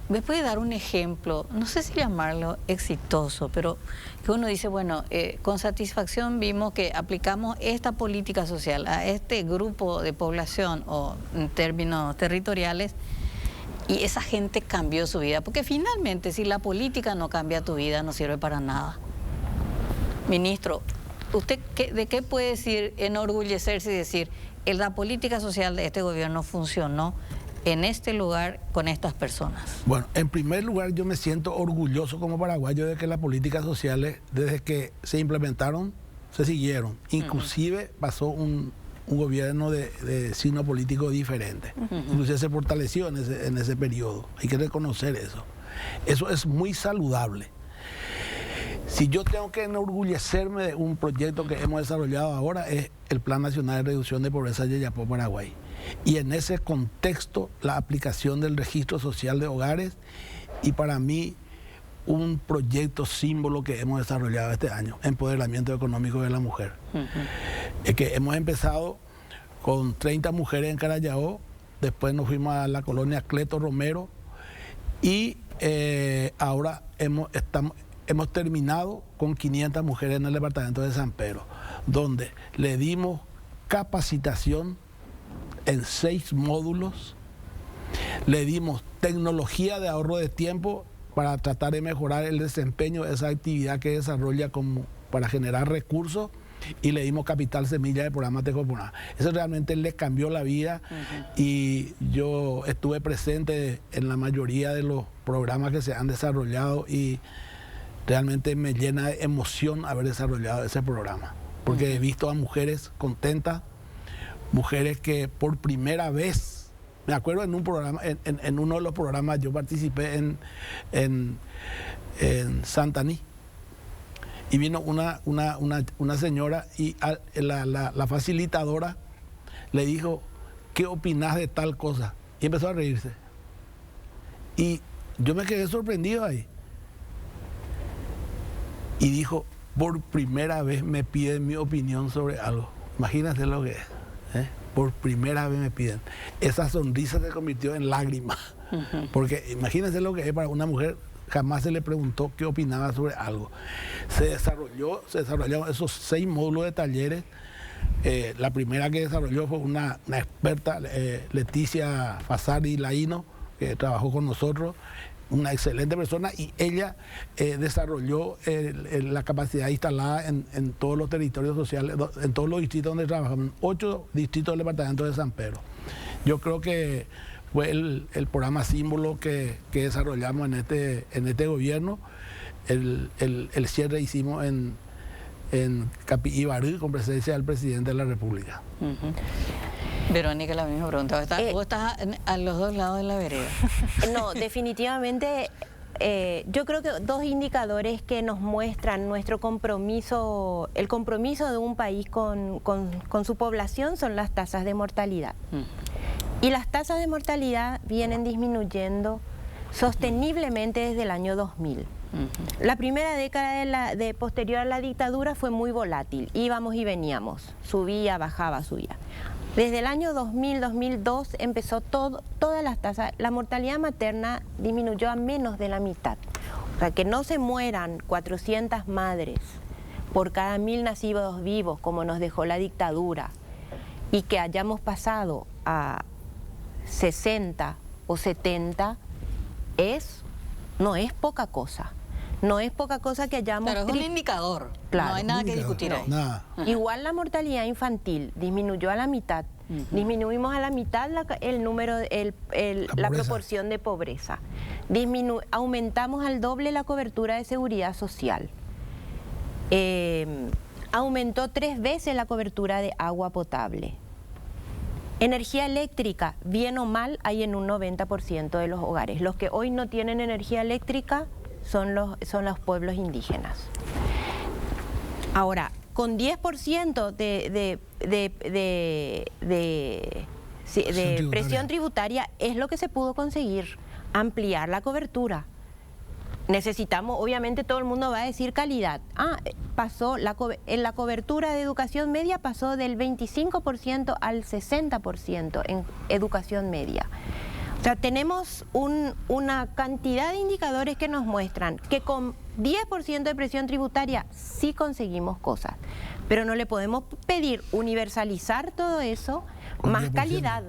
¿Me puede dar un ejemplo, no sé si llamarlo exitoso, pero que uno dice, bueno, con satisfacción vimos que aplicamos esta política social a este grupo de población, o en términos territoriales, y esa gente cambió su vida? Porque finalmente, si la política no cambia tu vida, no sirve para nada. Ministro, ¿usted de qué puede decir, enorgullecerse y decir, la política social de este gobierno funcionó en este lugar con estas personas? Bueno, en primer lugar, yo me siento orgulloso como paraguayo de que las políticas sociales, desde que se implementaron, se siguieron. Inclusive pasó un gobierno de signo político diferente. Inclusive se fortaleció en ese periodo. Hay que reconocer eso. Eso es muy saludable. Si yo tengo que enorgullecerme de un proyecto que hemos desarrollado ahora, es el Plan Nacional de Reducción de Pobreza Yayapó, Paraguay. Y en ese contexto, la aplicación del registro social de hogares, y para mí un proyecto símbolo que hemos desarrollado este año, empoderamiento económico de la mujer. Es que hemos empezado con 30 mujeres en Carayao, después nos fuimos a la colonia Cleto Romero, y ahora hemos terminado con 500 mujeres en el departamento de San Pedro, donde le dimos capacitación en 6 módulos, le dimos tecnología de ahorro de tiempo para tratar de mejorar el desempeño de esa actividad que desarrolla para generar recursos, y le dimos capital semilla de programa Tecopuná. Eso realmente les cambió la vida, y yo estuve presente en la mayoría de los programas que se han desarrollado, y realmente me llena de emoción haber desarrollado ese programa, porque he visto a mujeres contentas, mujeres que por primera vez, me acuerdo en un programa, en uno de los programas yo participé en Santaní, y vino una señora, y la facilitadora le dijo, ¿qué opinás de tal cosa? Y empezó a reírse. Y yo me quedé sorprendido ahí. Y dijo, por primera vez me piden mi opinión sobre algo. Imagínense lo que es. Por primera vez me piden. Esa sonrisa se convirtió en lágrimas. Porque imagínense lo que es para una mujer. Jamás se le preguntó qué opinaba sobre algo. Se desarrollaron esos 6 módulos de talleres. La primera que desarrolló fue una experta, Leticia Fasari Laíno, que trabajó con nosotros, una excelente persona, y ella desarrolló la capacidad instalada en todos los territorios sociales, en todos los distritos donde trabajamos, 8 distritos del departamento de San Pedro. Yo creo que fue el programa símbolo que desarrollamos en este gobierno. El cierre hicimos en Capibarú con presencia del presidente de la República. Verónica, la misma pregunta. ¿Vos estás a los dos lados de la vereda? No, definitivamente yo creo que dos indicadores que nos muestran nuestro compromiso, el compromiso de un país con su población son las tasas de mortalidad. Y las tasas de mortalidad vienen disminuyendo sosteniblemente desde el año 2000. La primera década posterior a la dictadura fue muy volátil, íbamos y veníamos, subía, bajaba, subía. Desde el año 2000, 2002 empezó todas las tasas, la mortalidad materna disminuyó a menos de la mitad. O sea, que no se mueran 400 madres por cada 1000 nacidos vivos como nos dejó la dictadura y que hayamos pasado a 60 o 70 no es poca cosa. No es poca cosa que hayamos... Pero es un indicador, claro, no hay nada que discutir ahí. Nada. Igual la mortalidad infantil disminuyó a la mitad. Disminuimos a la mitad la proporción de pobreza. Aumentamos al doble la cobertura de seguridad social. Aumentó 3 veces la cobertura de agua potable. Energía eléctrica, bien o mal, hay en un 90% de los hogares. Los que hoy no tienen energía eléctrica son los pueblos indígenas. Ahora, con 10% de presión tributaria es lo que se pudo conseguir, ampliar la cobertura. Necesitamos, obviamente todo el mundo va a decir calidad. En la cobertura de educación media pasó del 25% al 60% en educación media. O sea, tenemos una cantidad de indicadores que nos muestran que con 10% de presión tributaria sí conseguimos cosas, pero no le podemos pedir universalizar todo eso, más calidad.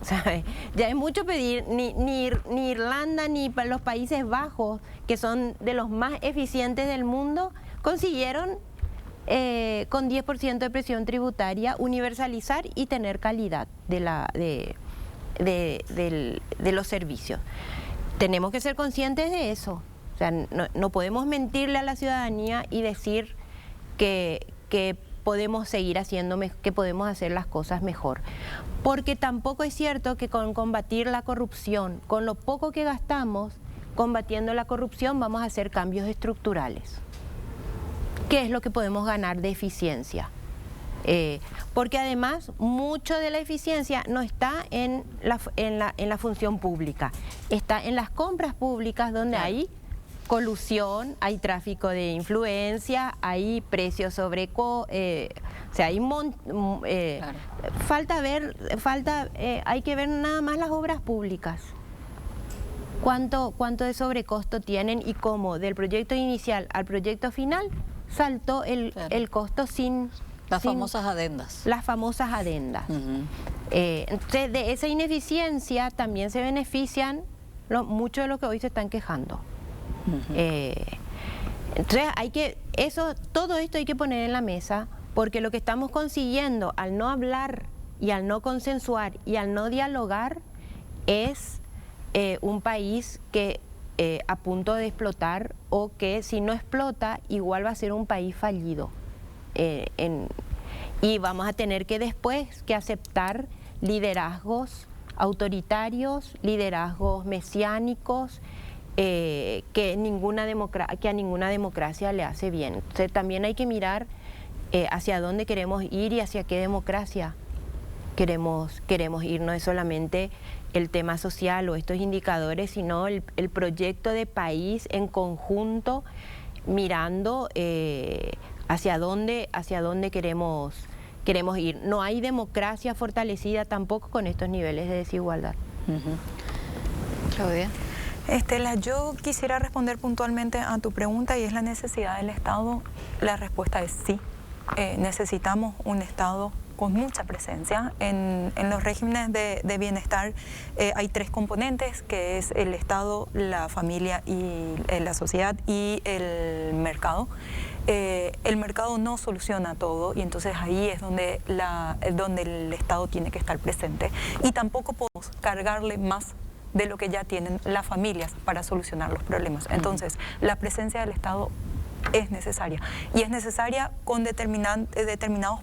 O sea, ya es mucho pedir, ni Irlanda ni los Países Bajos, que son de los más eficientes del mundo, consiguieron con 10% de presión tributaria universalizar y tener calidad de los servicios. Tenemos que ser conscientes de eso. O sea, no podemos mentirle a la ciudadanía y decir que podemos seguir haciendo, que podemos hacer las cosas mejor. Porque tampoco es cierto que con combatir la corrupción, con lo poco que gastamos combatiendo la corrupción, vamos a hacer cambios estructurales. ¿Qué es lo que podemos ganar de eficiencia? Porque además mucho de la eficiencia no está en la función pública, está en las compras públicas donde hay colusión, hay tráfico de influencia, hay precios sobre... o sea, hay hay que ver nada más las obras públicas. ¿Cuánto de sobrecosto tienen y cómo del proyecto inicial al proyecto final saltó el costo sin... Las famosas adendas. Las famosas adendas. Entonces, de esa ineficiencia también se benefician muchos de los que hoy se están quejando. Entonces, todo esto hay que poner en la mesa, porque lo que estamos consiguiendo al no hablar y al no consensuar y al no dialogar es un país que a punto de explotar, o que si no explota igual va a ser un país fallido. Y vamos a tener que después aceptar liderazgos autoritarios, liderazgos mesiánicos, que a ninguna democracia le hace bien. Entonces también hay que mirar hacia dónde queremos ir y hacia qué democracia queremos ir. No es solamente el tema social o estos indicadores, sino el proyecto de país en conjunto, mirando hacia dónde queremos ir. No hay democracia fortalecida tampoco con estos niveles de desigualdad. Claudia. Estela, yo quisiera responder puntualmente a tu pregunta, y es la necesidad del Estado. La respuesta es sí. Necesitamos un Estado con mucha presencia. En los regímenes de bienestar hay 3 componentes, que es el Estado, la familia y la sociedad y el mercado. el mercado no soluciona todo y entonces ahí es donde el Estado tiene que estar presente. Y tampoco podemos cargarle más de lo que ya tienen las familias para solucionar los problemas. Entonces, la presencia del Estado es necesaria y es necesaria con determinadas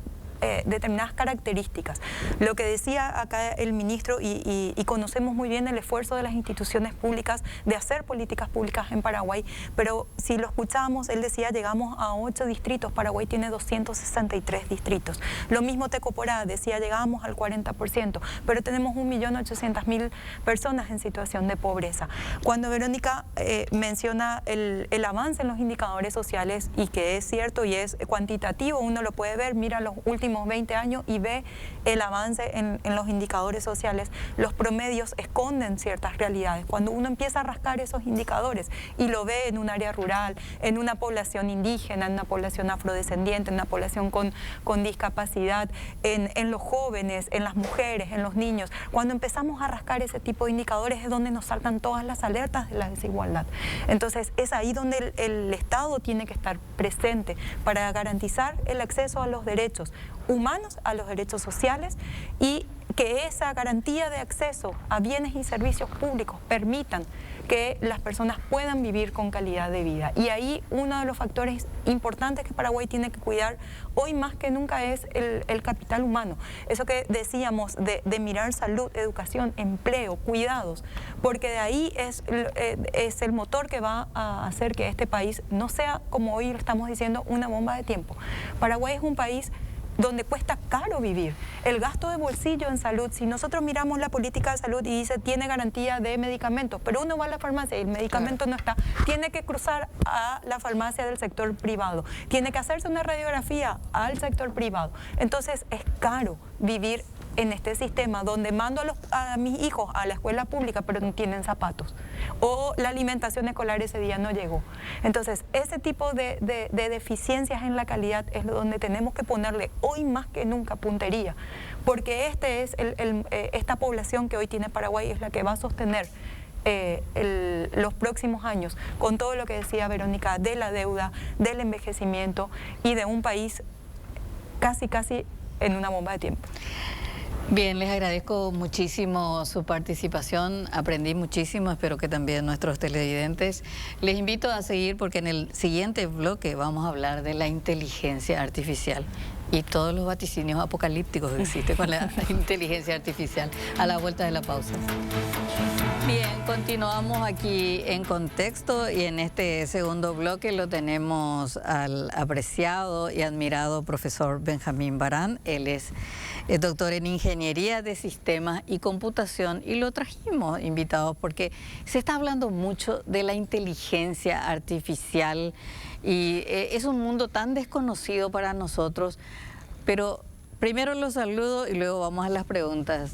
características. Lo que decía acá el ministro, y conocemos muy bien el esfuerzo de las instituciones públicas de hacer políticas públicas en Paraguay, pero si lo escuchábamos, él decía, llegamos a 8 distritos, Paraguay tiene 263 distritos. Lo mismo Tecoporá decía, llegamos al 40%, pero tenemos 1.800.000 personas en situación de pobreza. Cuando Verónica menciona el avance en los indicadores sociales, y que es cierto y es cuantitativo, uno lo puede ver, mira los últimos 20 años y ve el avance en los indicadores sociales. Los promedios esconden ciertas realidades. Cuando uno empieza a rascar esos indicadores y lo ve en un área rural, en una población indígena, en una población afrodescendiente, en una población con discapacidad, en los jóvenes, en las mujeres, en los niños, cuando empezamos a rascar ese tipo de indicadores es donde nos saltan todas las alertas de la desigualdad. Entonces es ahí donde el Estado tiene que estar presente para garantizar el acceso a los derechos humanos, a los derechos sociales, y que esa garantía de acceso a bienes y servicios públicos permitan que las personas puedan vivir con calidad de vida. Y ahí uno de los factores importantes que Paraguay tiene que cuidar hoy más que nunca es el capital humano. Eso que decíamos de mirar salud, educación, empleo, cuidados, porque de ahí es el motor que va a hacer que este país no sea, como hoy lo estamos diciendo, una bomba de tiempo. Paraguay es un país donde cuesta caro vivir. El gasto de bolsillo en salud, si nosotros miramos la política de salud y dice tiene garantía de medicamentos, pero uno va a la farmacia y el medicamento no está, tiene que cruzar a la farmacia del sector privado, tiene que hacerse una radiografía al sector privado. Entonces es caro vivir en este sistema donde mando a mis hijos a la escuela pública pero no tienen zapatos, o la alimentación escolar ese día no llegó. Entonces ese tipo de deficiencias en la calidad es donde tenemos que ponerle hoy más que nunca puntería, porque esta población que hoy tiene Paraguay es la que va a sostener los próximos años, con todo lo que decía Verónica, de la deuda, del envejecimiento y de un país casi en una bomba de tiempo. Bien, les agradezco muchísimo su participación, aprendí muchísimo, espero que también nuestros televidentes. Les invito a seguir porque en el siguiente bloque vamos a hablar de la inteligencia artificial y todos los vaticinios apocalípticos que existen con la inteligencia artificial. A la vuelta de la pausa. Bien, continuamos aquí en Contexto y en este segundo bloque lo tenemos al apreciado y admirado profesor Benjamín Barán. Él es doctor en Ingeniería de Sistemas y Computación y lo trajimos invitados porque se está hablando mucho de la inteligencia artificial y es un mundo tan desconocido para nosotros, pero primero los saludo y luego vamos a las preguntas.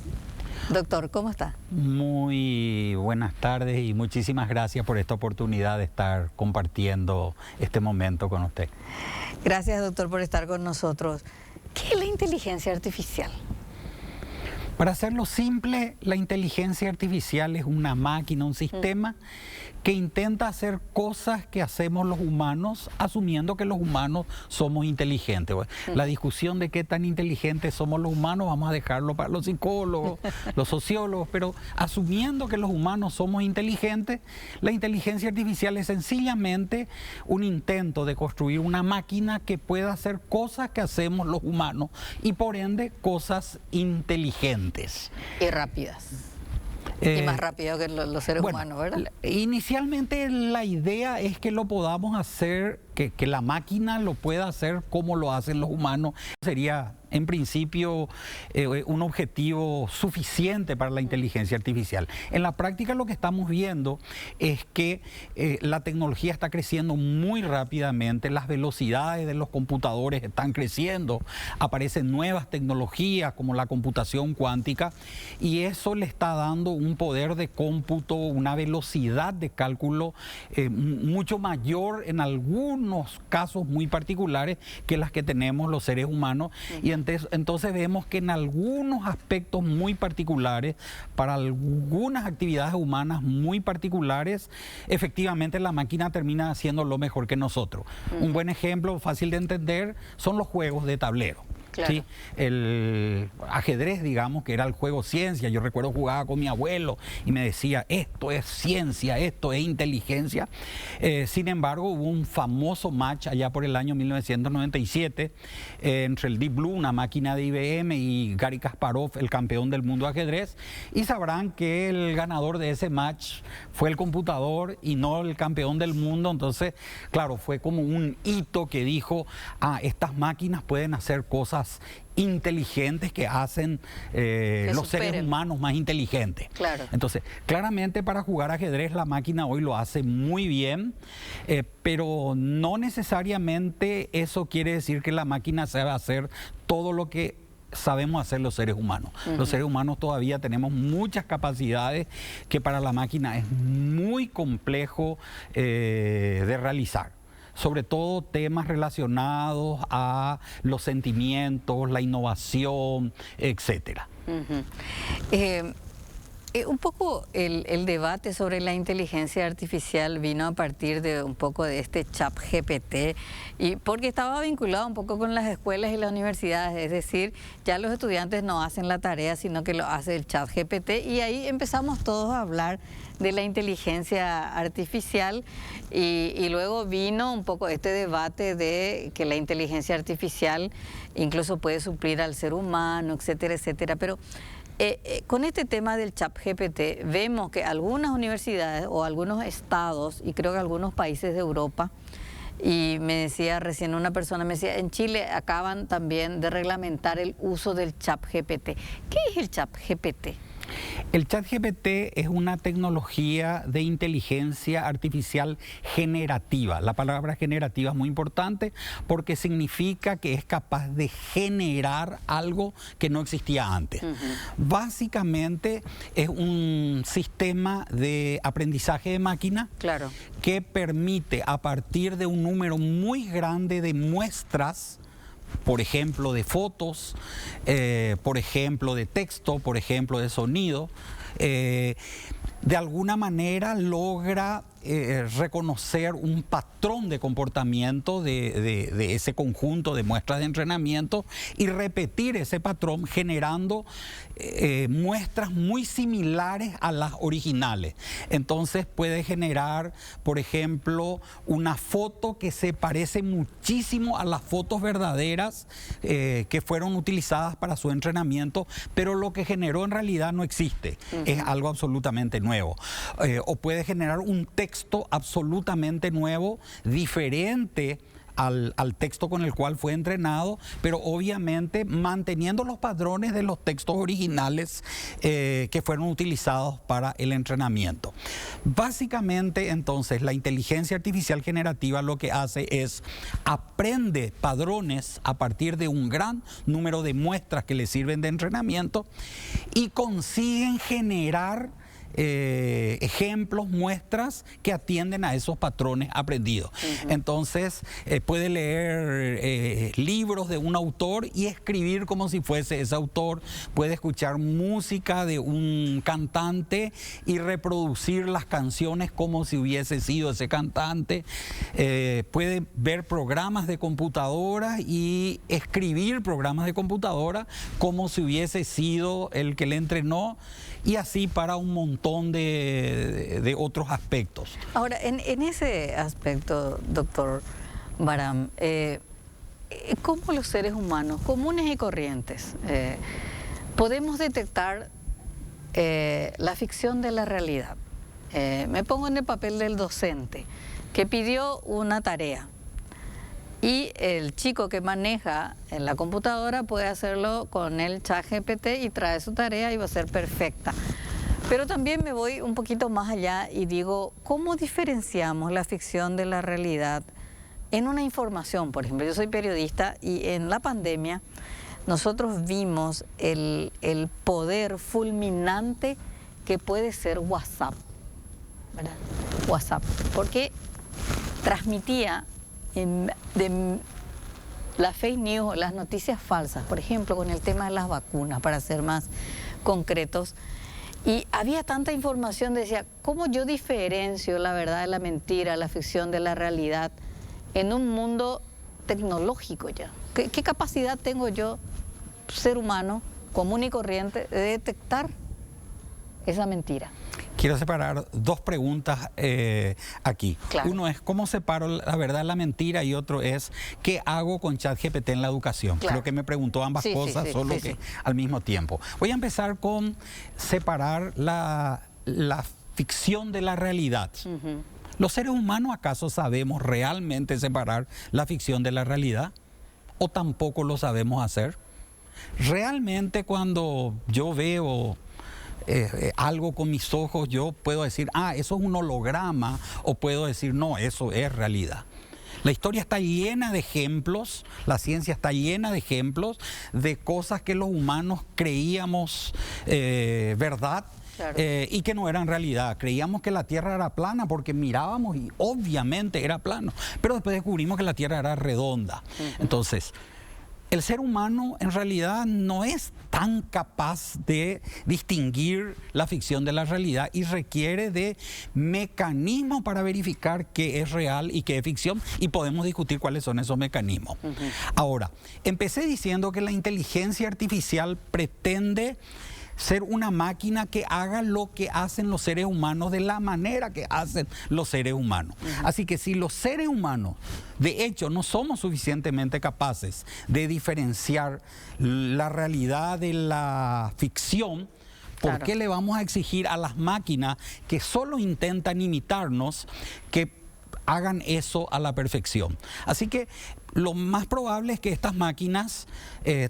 Doctor, ¿cómo está? Muy buenas tardes y muchísimas gracias por esta oportunidad de estar compartiendo este momento con usted. Gracias, doctor, por estar con nosotros. ¿Qué es la inteligencia artificial? Para hacerlo simple, la inteligencia artificial es una máquina, un sistema que intenta hacer cosas que hacemos los humanos, asumiendo que los humanos somos inteligentes. La discusión de qué tan inteligentes somos los humanos vamos a dejarlo para los psicólogos, los sociólogos, pero asumiendo que los humanos somos inteligentes, la inteligencia artificial es sencillamente un intento de construir una máquina que pueda hacer cosas que hacemos los humanos y por ende cosas inteligentes. Y rápidas. Y más rápido que los seres humanos, ¿verdad? Inicialmente la idea es que lo podamos hacer, que la máquina lo pueda hacer como lo hacen los humanos. Sería, en principio, un objetivo suficiente para la inteligencia artificial. En la práctica lo que estamos viendo es que la tecnología está creciendo muy rápidamente, las velocidades de los computadores están creciendo, aparecen nuevas tecnologías como la computación cuántica y eso le está dando un poder de cómputo, una velocidad de cálculo mucho mayor en algunos menos casos muy particulares que las que tenemos los seres humanos. Y entonces vemos que en algunos aspectos muy particulares, para algunas actividades humanas muy particulares, efectivamente la máquina termina haciendo lo mejor que nosotros. Un buen ejemplo fácil de entender son los juegos de tablero. Claro. ¿Sí? El ajedrez, digamos, que era el juego ciencia. Yo recuerdo jugaba con mi abuelo y me decía, esto es ciencia, esto es inteligencia. Sin embargo, hubo un famoso match allá por el año 1997 entre el Deep Blue, una máquina de IBM, y Garry Kasparov, el campeón del mundo de ajedrez. Y sabrán que el ganador de ese match fue el computador y no el campeón del mundo. Entonces, claro, fue como un hito que dijo, estas máquinas pueden hacer cosas inteligentes que hacen los seres humanos más inteligentes. Claro. Entonces, claramente para jugar ajedrez la máquina hoy lo hace muy bien, pero no necesariamente eso quiere decir que la máquina sabe hacer todo lo que sabemos hacer los seres humanos. Los seres humanos todavía tenemos muchas capacidades que para la máquina es muy complejo de realizar. Sobre todo temas relacionados a los sentimientos, la innovación, etcétera. Un poco el debate sobre la inteligencia artificial vino a partir de un poco de este ChatGPT, y porque estaba vinculado un poco con las escuelas y las universidades, es decir, ya los estudiantes no hacen la tarea, sino que lo hace el ChatGPT, y ahí empezamos todos a hablar de la inteligencia artificial, y luego vino un poco este debate de que la inteligencia artificial incluso puede suplir al ser humano, etcétera, etcétera. Pero con este tema del ChatGPT vemos que algunas universidades o algunos estados, y creo que algunos países de Europa, y me decía recién una persona, me decía, en Chile acaban también de reglamentar el uso del ChatGPT. ¿Qué es el ChatGPT? El ChatGPT es una tecnología de inteligencia artificial generativa. La palabra generativa es muy importante porque significa que es capaz de generar algo que no existía antes. Básicamente es un sistema de aprendizaje de máquina, claro, que permite, a partir de un número muy grande de muestras, por ejemplo de fotos, por ejemplo de texto, por ejemplo de sonido, de alguna manera logra reconocer un patrón de comportamiento de ese conjunto de muestras de entrenamiento y repetir ese patrón generando muestras muy similares a las originales. Entonces puede generar, por ejemplo, una foto que se parece muchísimo a las fotos verdaderas que fueron utilizadas para su entrenamiento, pero lo que generó en realidad no existe, es algo absolutamente nuevo. O puede generar un texto absolutamente nuevo, diferente al texto con el cual fue entrenado, pero obviamente manteniendo los patrones de los textos originales que fueron utilizados para el entrenamiento. Básicamente, entonces, la inteligencia artificial generativa lo que hace es aprende patrones a partir de un gran número de muestras que le sirven de entrenamiento y consiguen generar ejemplos, muestras que atienden a esos patrones aprendidos. Entonces puede leer libros de un autor y escribir como si fuese ese autor, puede escuchar música de un cantante y reproducir las canciones como si hubiese sido ese cantante, puede ver programas de computadora y escribir programas de computadora como si hubiese sido el que le entrenó, y así para un montón de otros aspectos. Ahora, en ese aspecto, doctor Baram, ¿cómo los seres humanos comunes y corrientes podemos detectar la ficción de la realidad? Me pongo en el papel del docente que pidió una tarea, y el chico que maneja en la computadora puede hacerlo con el ChatGPT y trae su tarea y va a ser perfecta. Pero también me voy un poquito más allá y digo, ¿cómo diferenciamos la ficción de la realidad en una información? Por ejemplo, yo soy periodista y en la pandemia nosotros vimos el poder fulminante que puede ser WhatsApp, ¿verdad? WhatsApp, porque transmitía de las fake news, las noticias falsas, por ejemplo, con el tema de las vacunas, para ser más concretos. Y había tanta información, decía, ¿cómo yo diferencio la verdad de la mentira, la ficción de la realidad en un mundo tecnológico ya? ¿Qué capacidad tengo yo, ser humano, común y corriente, de detectar esa mentira? Quiero separar dos preguntas aquí. Claro. Uno es cómo separo la verdad de la mentira y otro es qué hago con ChatGPT en la educación. Claro. Creo que me preguntó ambas cosas, solo que al mismo tiempo. Voy a empezar con separar la ficción de la realidad. ¿Los seres humanos acaso sabemos realmente separar la ficción de la realidad? ¿O tampoco lo sabemos hacer? Realmente cuando yo veo algo con mis ojos, yo puedo decir, eso es un holograma, o puedo decir, no, eso es realidad. La historia está llena de ejemplos, la ciencia está llena de ejemplos de cosas que los humanos creíamos verdad. Claro. Y que no eran realidad. Creíamos que la Tierra era plana porque mirábamos y obviamente era plano, pero después descubrimos que la Tierra era redonda. Entonces, el ser humano en realidad no es tan capaz de distinguir la ficción de la realidad y requiere de mecanismos para verificar qué es real y qué es ficción, y podemos discutir cuáles son esos mecanismos. Ahora, empecé diciendo que la inteligencia artificial pretende ser una máquina que haga lo que hacen los seres humanos de la manera que hacen los seres humanos. Así que si los seres humanos, de hecho, no somos suficientemente capaces de diferenciar la realidad de la ficción, ¿por qué le vamos a exigir a las máquinas que solo intentan imitarnos que hagan eso a la perfección? Así que lo más probable es que estas máquinas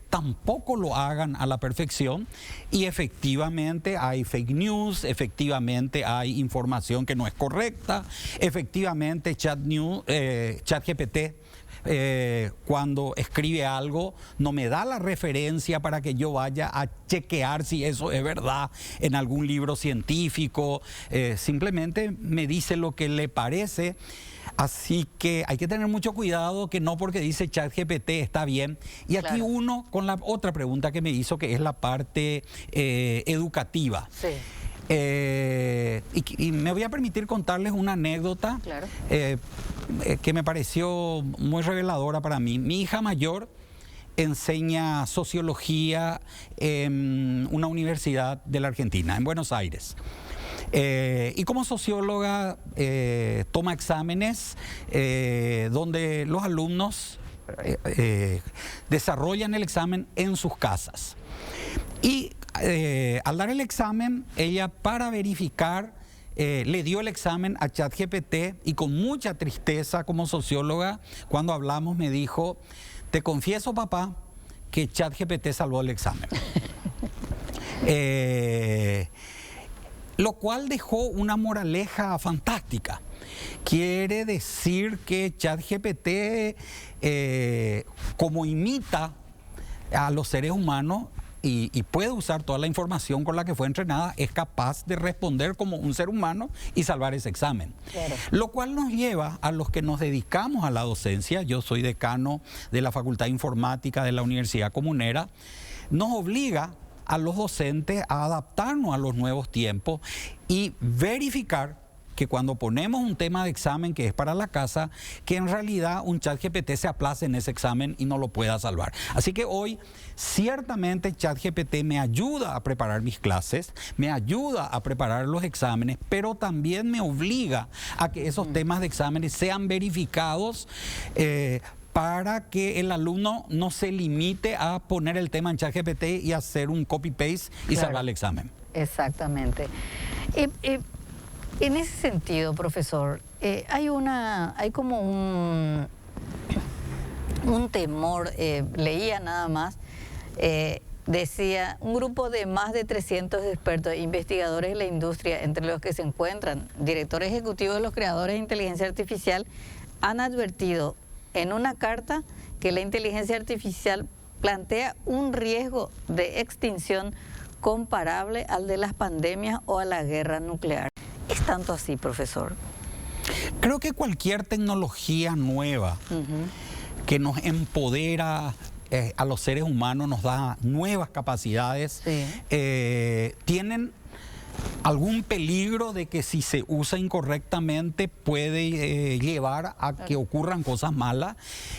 tampoco lo hagan a la perfección, y efectivamente hay fake news, efectivamente hay información que no es correcta, efectivamente ChatGPT cuando escribe algo no me da la referencia para que yo vaya a chequear si eso es verdad en algún libro científico, simplemente me dice lo que le parece. Así que hay que tener mucho cuidado, que no porque dice ChatGPT está bien. Y aquí uno con la otra pregunta que me hizo, que es la parte educativa. Sí. Y me voy a permitir contarles una anécdota que me pareció muy reveladora para mí. Mi hija mayor enseña sociología en una universidad de la Argentina, en Buenos Aires. Y como socióloga toma exámenes donde los alumnos desarrollan el examen en sus casas. Y al dar el examen, ella, para verificar, le dio el examen a ChatGPT, y con mucha tristeza como socióloga, cuando hablamos, me dijo: te confieso, papá, que ChatGPT salvó el examen. Lo cual dejó una moraleja fantástica. Quiere decir que ChatGPT, como imita a los seres humanos y puede usar toda la información con la que fue entrenada, es capaz de responder como un ser humano y salvar ese examen. Claro. Lo cual nos lleva a los que nos dedicamos a la docencia. Yo soy decano de la Facultad de Informática de la Universidad Comunera. Nos obliga a los docentes a adaptarnos a los nuevos tiempos y verificar que cuando ponemos un tema de examen que es para la casa, que en realidad un ChatGPT se aplace en ese examen y no lo pueda salvar. Así que hoy, ciertamente, ChatGPT me ayuda a preparar mis clases, me ayuda a preparar los exámenes, pero también me obliga a que esos temas de exámenes sean verificados, para que el alumno no se limite a poner el tema en ChatGPT y hacer un copy-paste y salvar el examen. Exactamente. En ese sentido, profesor, hay como un temor, leía nada más, decía, un grupo de más de 300 expertos e investigadores de la industria, entre los que se encuentran directores ejecutivos de los creadores de inteligencia artificial, han advertido en una carta que la inteligencia artificial plantea un riesgo de extinción comparable al de las pandemias o a la guerra nuclear. ¿Es tanto así, profesor? Creo que cualquier tecnología nueva que nos empodera a los seres humanos, nos da nuevas capacidades, tienen algún peligro de que si se usa incorrectamente puede llevar a que ocurran cosas malas,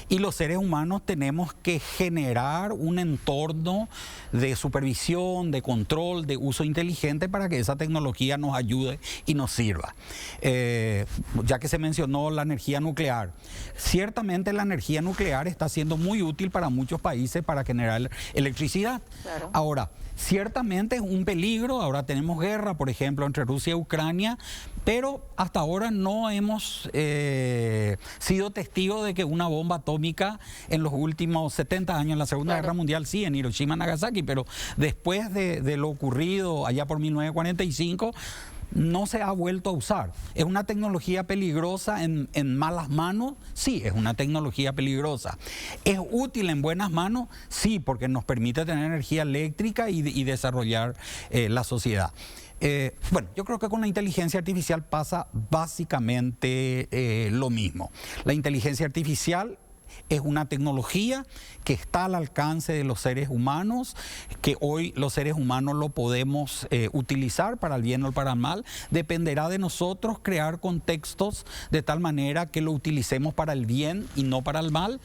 y los seres humanos tenemos que generar un entorno de supervisión, de control, de uso inteligente para que esa tecnología nos ayude y nos sirva. Ya que se mencionó la energía nuclear, ciertamente la energía nuclear está siendo muy útil para muchos países para generar electricidad. Claro. Ahora, ciertamente es un peligro, ahora tenemos guerra, por ejemplo, entre Rusia y Ucrania, pero hasta ahora no hemos sido testigos de que una bomba atómica en los últimos 70 años, en la Segunda Guerra Mundial, sí, en Hiroshima y Nagasaki, pero después de lo ocurrido allá por 1945, no se ha vuelto a usar. ¿Es una tecnología peligrosa en malas manos? Sí, es una tecnología peligrosa. ¿Es útil en buenas manos? Sí, porque nos permite tener energía eléctrica y desarrollar la sociedad. Bueno, yo creo que con la inteligencia artificial pasa básicamente lo mismo. La inteligencia artificial es una tecnología que está al alcance de los seres humanos, que hoy los seres humanos lo podemos utilizar para el bien o para el mal. Dependerá de nosotros crear contextos de tal manera que lo utilicemos para el bien y no para el mal.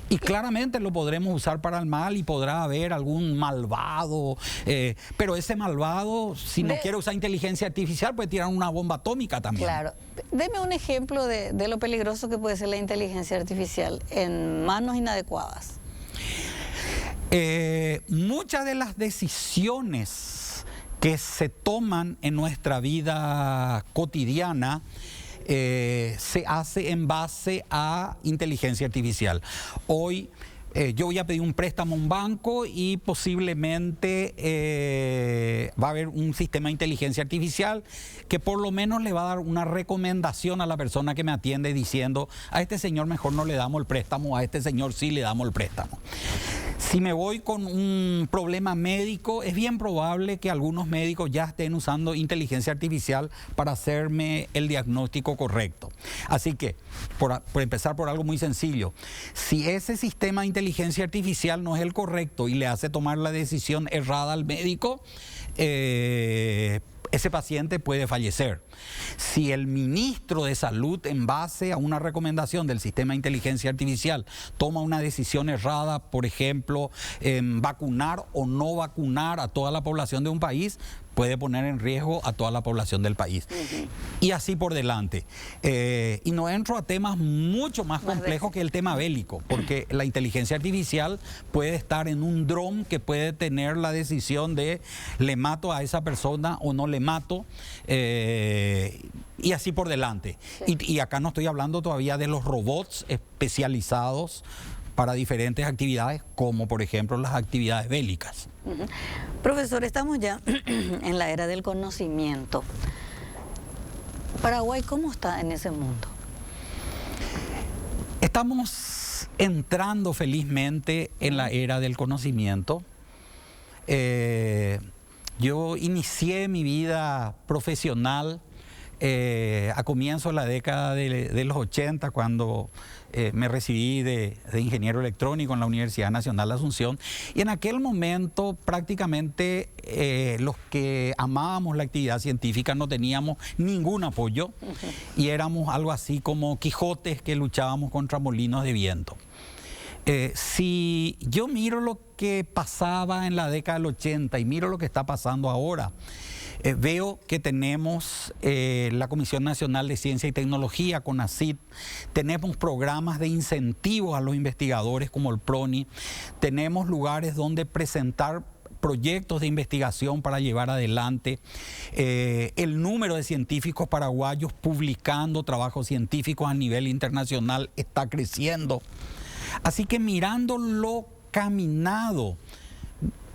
Y claramente lo podremos usar para el mal y podrá haber algún malvado, pero ese malvado, si no quiere usar inteligencia artificial, puede tirar una bomba atómica también. Claro. Deme un ejemplo de lo peligroso que puede ser la inteligencia artificial en manos inadecuadas. Muchas de las decisiones que se toman en nuestra vida cotidiana se hace en base a inteligencia artificial. Hoy yo voy a pedir un préstamo a un banco y posiblemente va a haber un sistema de inteligencia artificial que por lo menos le va a dar una recomendación a la persona que me atiende diciendo: a este señor mejor no le damos el préstamo, a este señor sí le damos el préstamo. Si me voy con un problema médico, es bien probable que algunos médicos ya estén usando inteligencia artificial para hacerme el diagnóstico correcto. Así que, por empezar por algo muy sencillo, si ese sistema de inteligencia artificial no es el correcto y le hace tomar la decisión errada al médico, ese paciente puede fallecer. Si el ministro de Salud, en base a una recomendación del sistema de inteligencia artificial, toma una decisión errada, por ejemplo, vacunar o no vacunar a toda la población de un país, puede poner en riesgo a toda la población del país. Y así por delante. Y no entro a temas mucho más complejos que el tema bélico, porque la inteligencia artificial puede estar en un dron que puede tener la decisión de le mato a esa persona o no le mato, y así por delante. Y acá no estoy hablando todavía de los robots especializados para diferentes actividades, como por ejemplo las actividades bélicas. Profesor, estamos ya en la era del conocimiento. Paraguay, ¿cómo está en ese mundo? Estamos entrando felizmente en la era del conocimiento. Yo inicié mi vida profesional a comienzos de la década de los 80, cuando me recibí de ingeniero electrónico en la Universidad Nacional de Asunción, y en aquel momento prácticamente los que amábamos la actividad científica no teníamos ningún apoyo y éramos algo así como Quijotes que luchábamos contra molinos de viento. Si yo miro lo que pasaba en la década del 80 y miro lo que está pasando ahora, veo que tenemos la Comisión Nacional de Ciencia y Tecnología, CONACYT, tenemos programas de incentivos a los investigadores como el PRONI, tenemos lugares donde presentar proyectos de investigación para llevar adelante. El número de científicos paraguayos publicando trabajos científicos a nivel internacional está creciendo. Así que mirando lo caminado,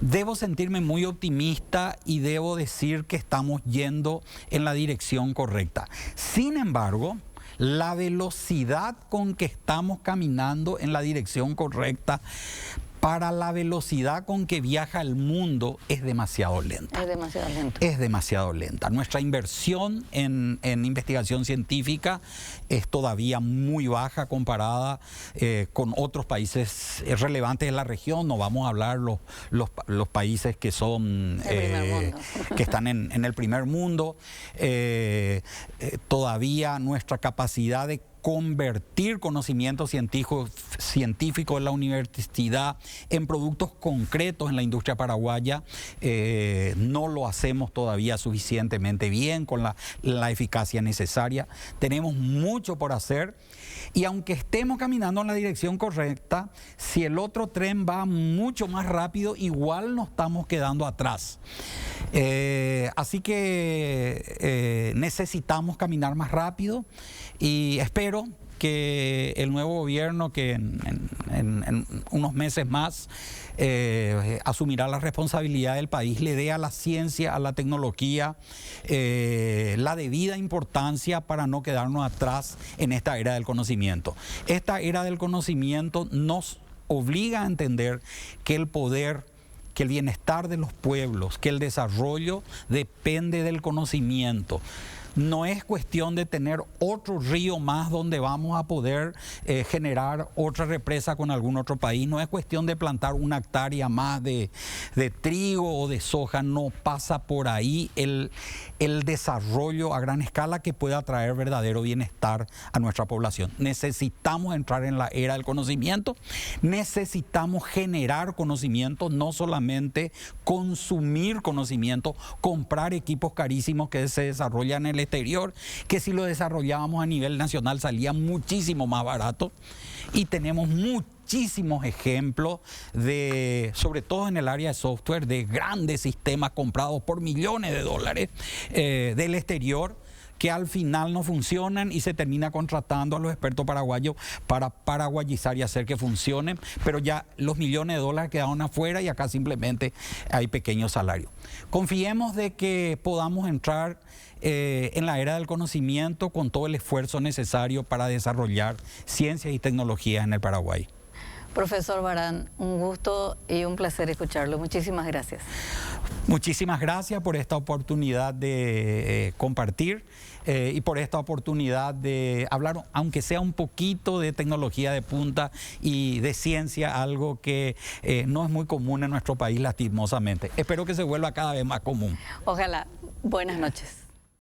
debo sentirme muy optimista y debo decir que estamos yendo en la dirección correcta. Sin embargo, la velocidad con que estamos caminando en la dirección correcta para la velocidad con que viaja el mundo es demasiado lenta. Es demasiado lento. Es demasiado lenta. Nuestra inversión en investigación científica es todavía muy baja comparada con otros países relevantes de la región. No vamos a hablar los países que son que están en el primer mundo. Todavía nuestra capacidad de convertir conocimiento científico en la universidad en productos concretos en la industria paraguaya, no lo hacemos todavía suficientemente bien con la eficacia necesaria. Tenemos mucho por hacer y aunque estemos caminando en la dirección correcta, si el otro tren va mucho más rápido, igual nos estamos quedando atrás. Así que necesitamos caminar más rápido y espero que el nuevo gobierno, que en unos meses más asumirá la responsabilidad del país, le dé a la ciencia, a la tecnología, la debida importancia para no quedarnos atrás en esta era del conocimiento. Esta era del conocimiento nos obliga a entender que el poder, que el bienestar de los pueblos, que el desarrollo depende del conocimiento. No es cuestión de tener otro río más donde vamos a poder generar otra represa con algún otro país. No es cuestión de plantar una hectárea más de trigo o de soja. No pasa por ahí el desarrollo a gran escala que pueda traer verdadero bienestar a nuestra población. Necesitamos entrar en la era del conocimiento. Necesitamos generar conocimiento, no solamente consumir conocimiento, comprar equipos carísimos que se desarrollan en el exterior, que si lo desarrollábamos a nivel nacional salía muchísimo más barato. Y tenemos muchísimos ejemplos sobre todo en el área de software, de grandes sistemas comprados por millones de dólares del exterior, que al final no funcionan y se termina contratando a los expertos paraguayos para paraguayizar y hacer que funcionen, pero ya los millones de dólares quedaron afuera y acá simplemente hay pequeños salarios. Confiemos de que podamos entrar en la era del conocimiento con todo el esfuerzo necesario para desarrollar ciencias y tecnologías en el Paraguay. Profesor Barán, un gusto y un placer escucharlo. Muchísimas gracias. Muchísimas gracias por esta oportunidad de compartir y por esta oportunidad de hablar, aunque sea un poquito, de tecnología de punta y de ciencia, algo que no es muy común en nuestro país, lastimosamente. Espero que se vuelva cada vez más común. Ojalá. Buenas noches.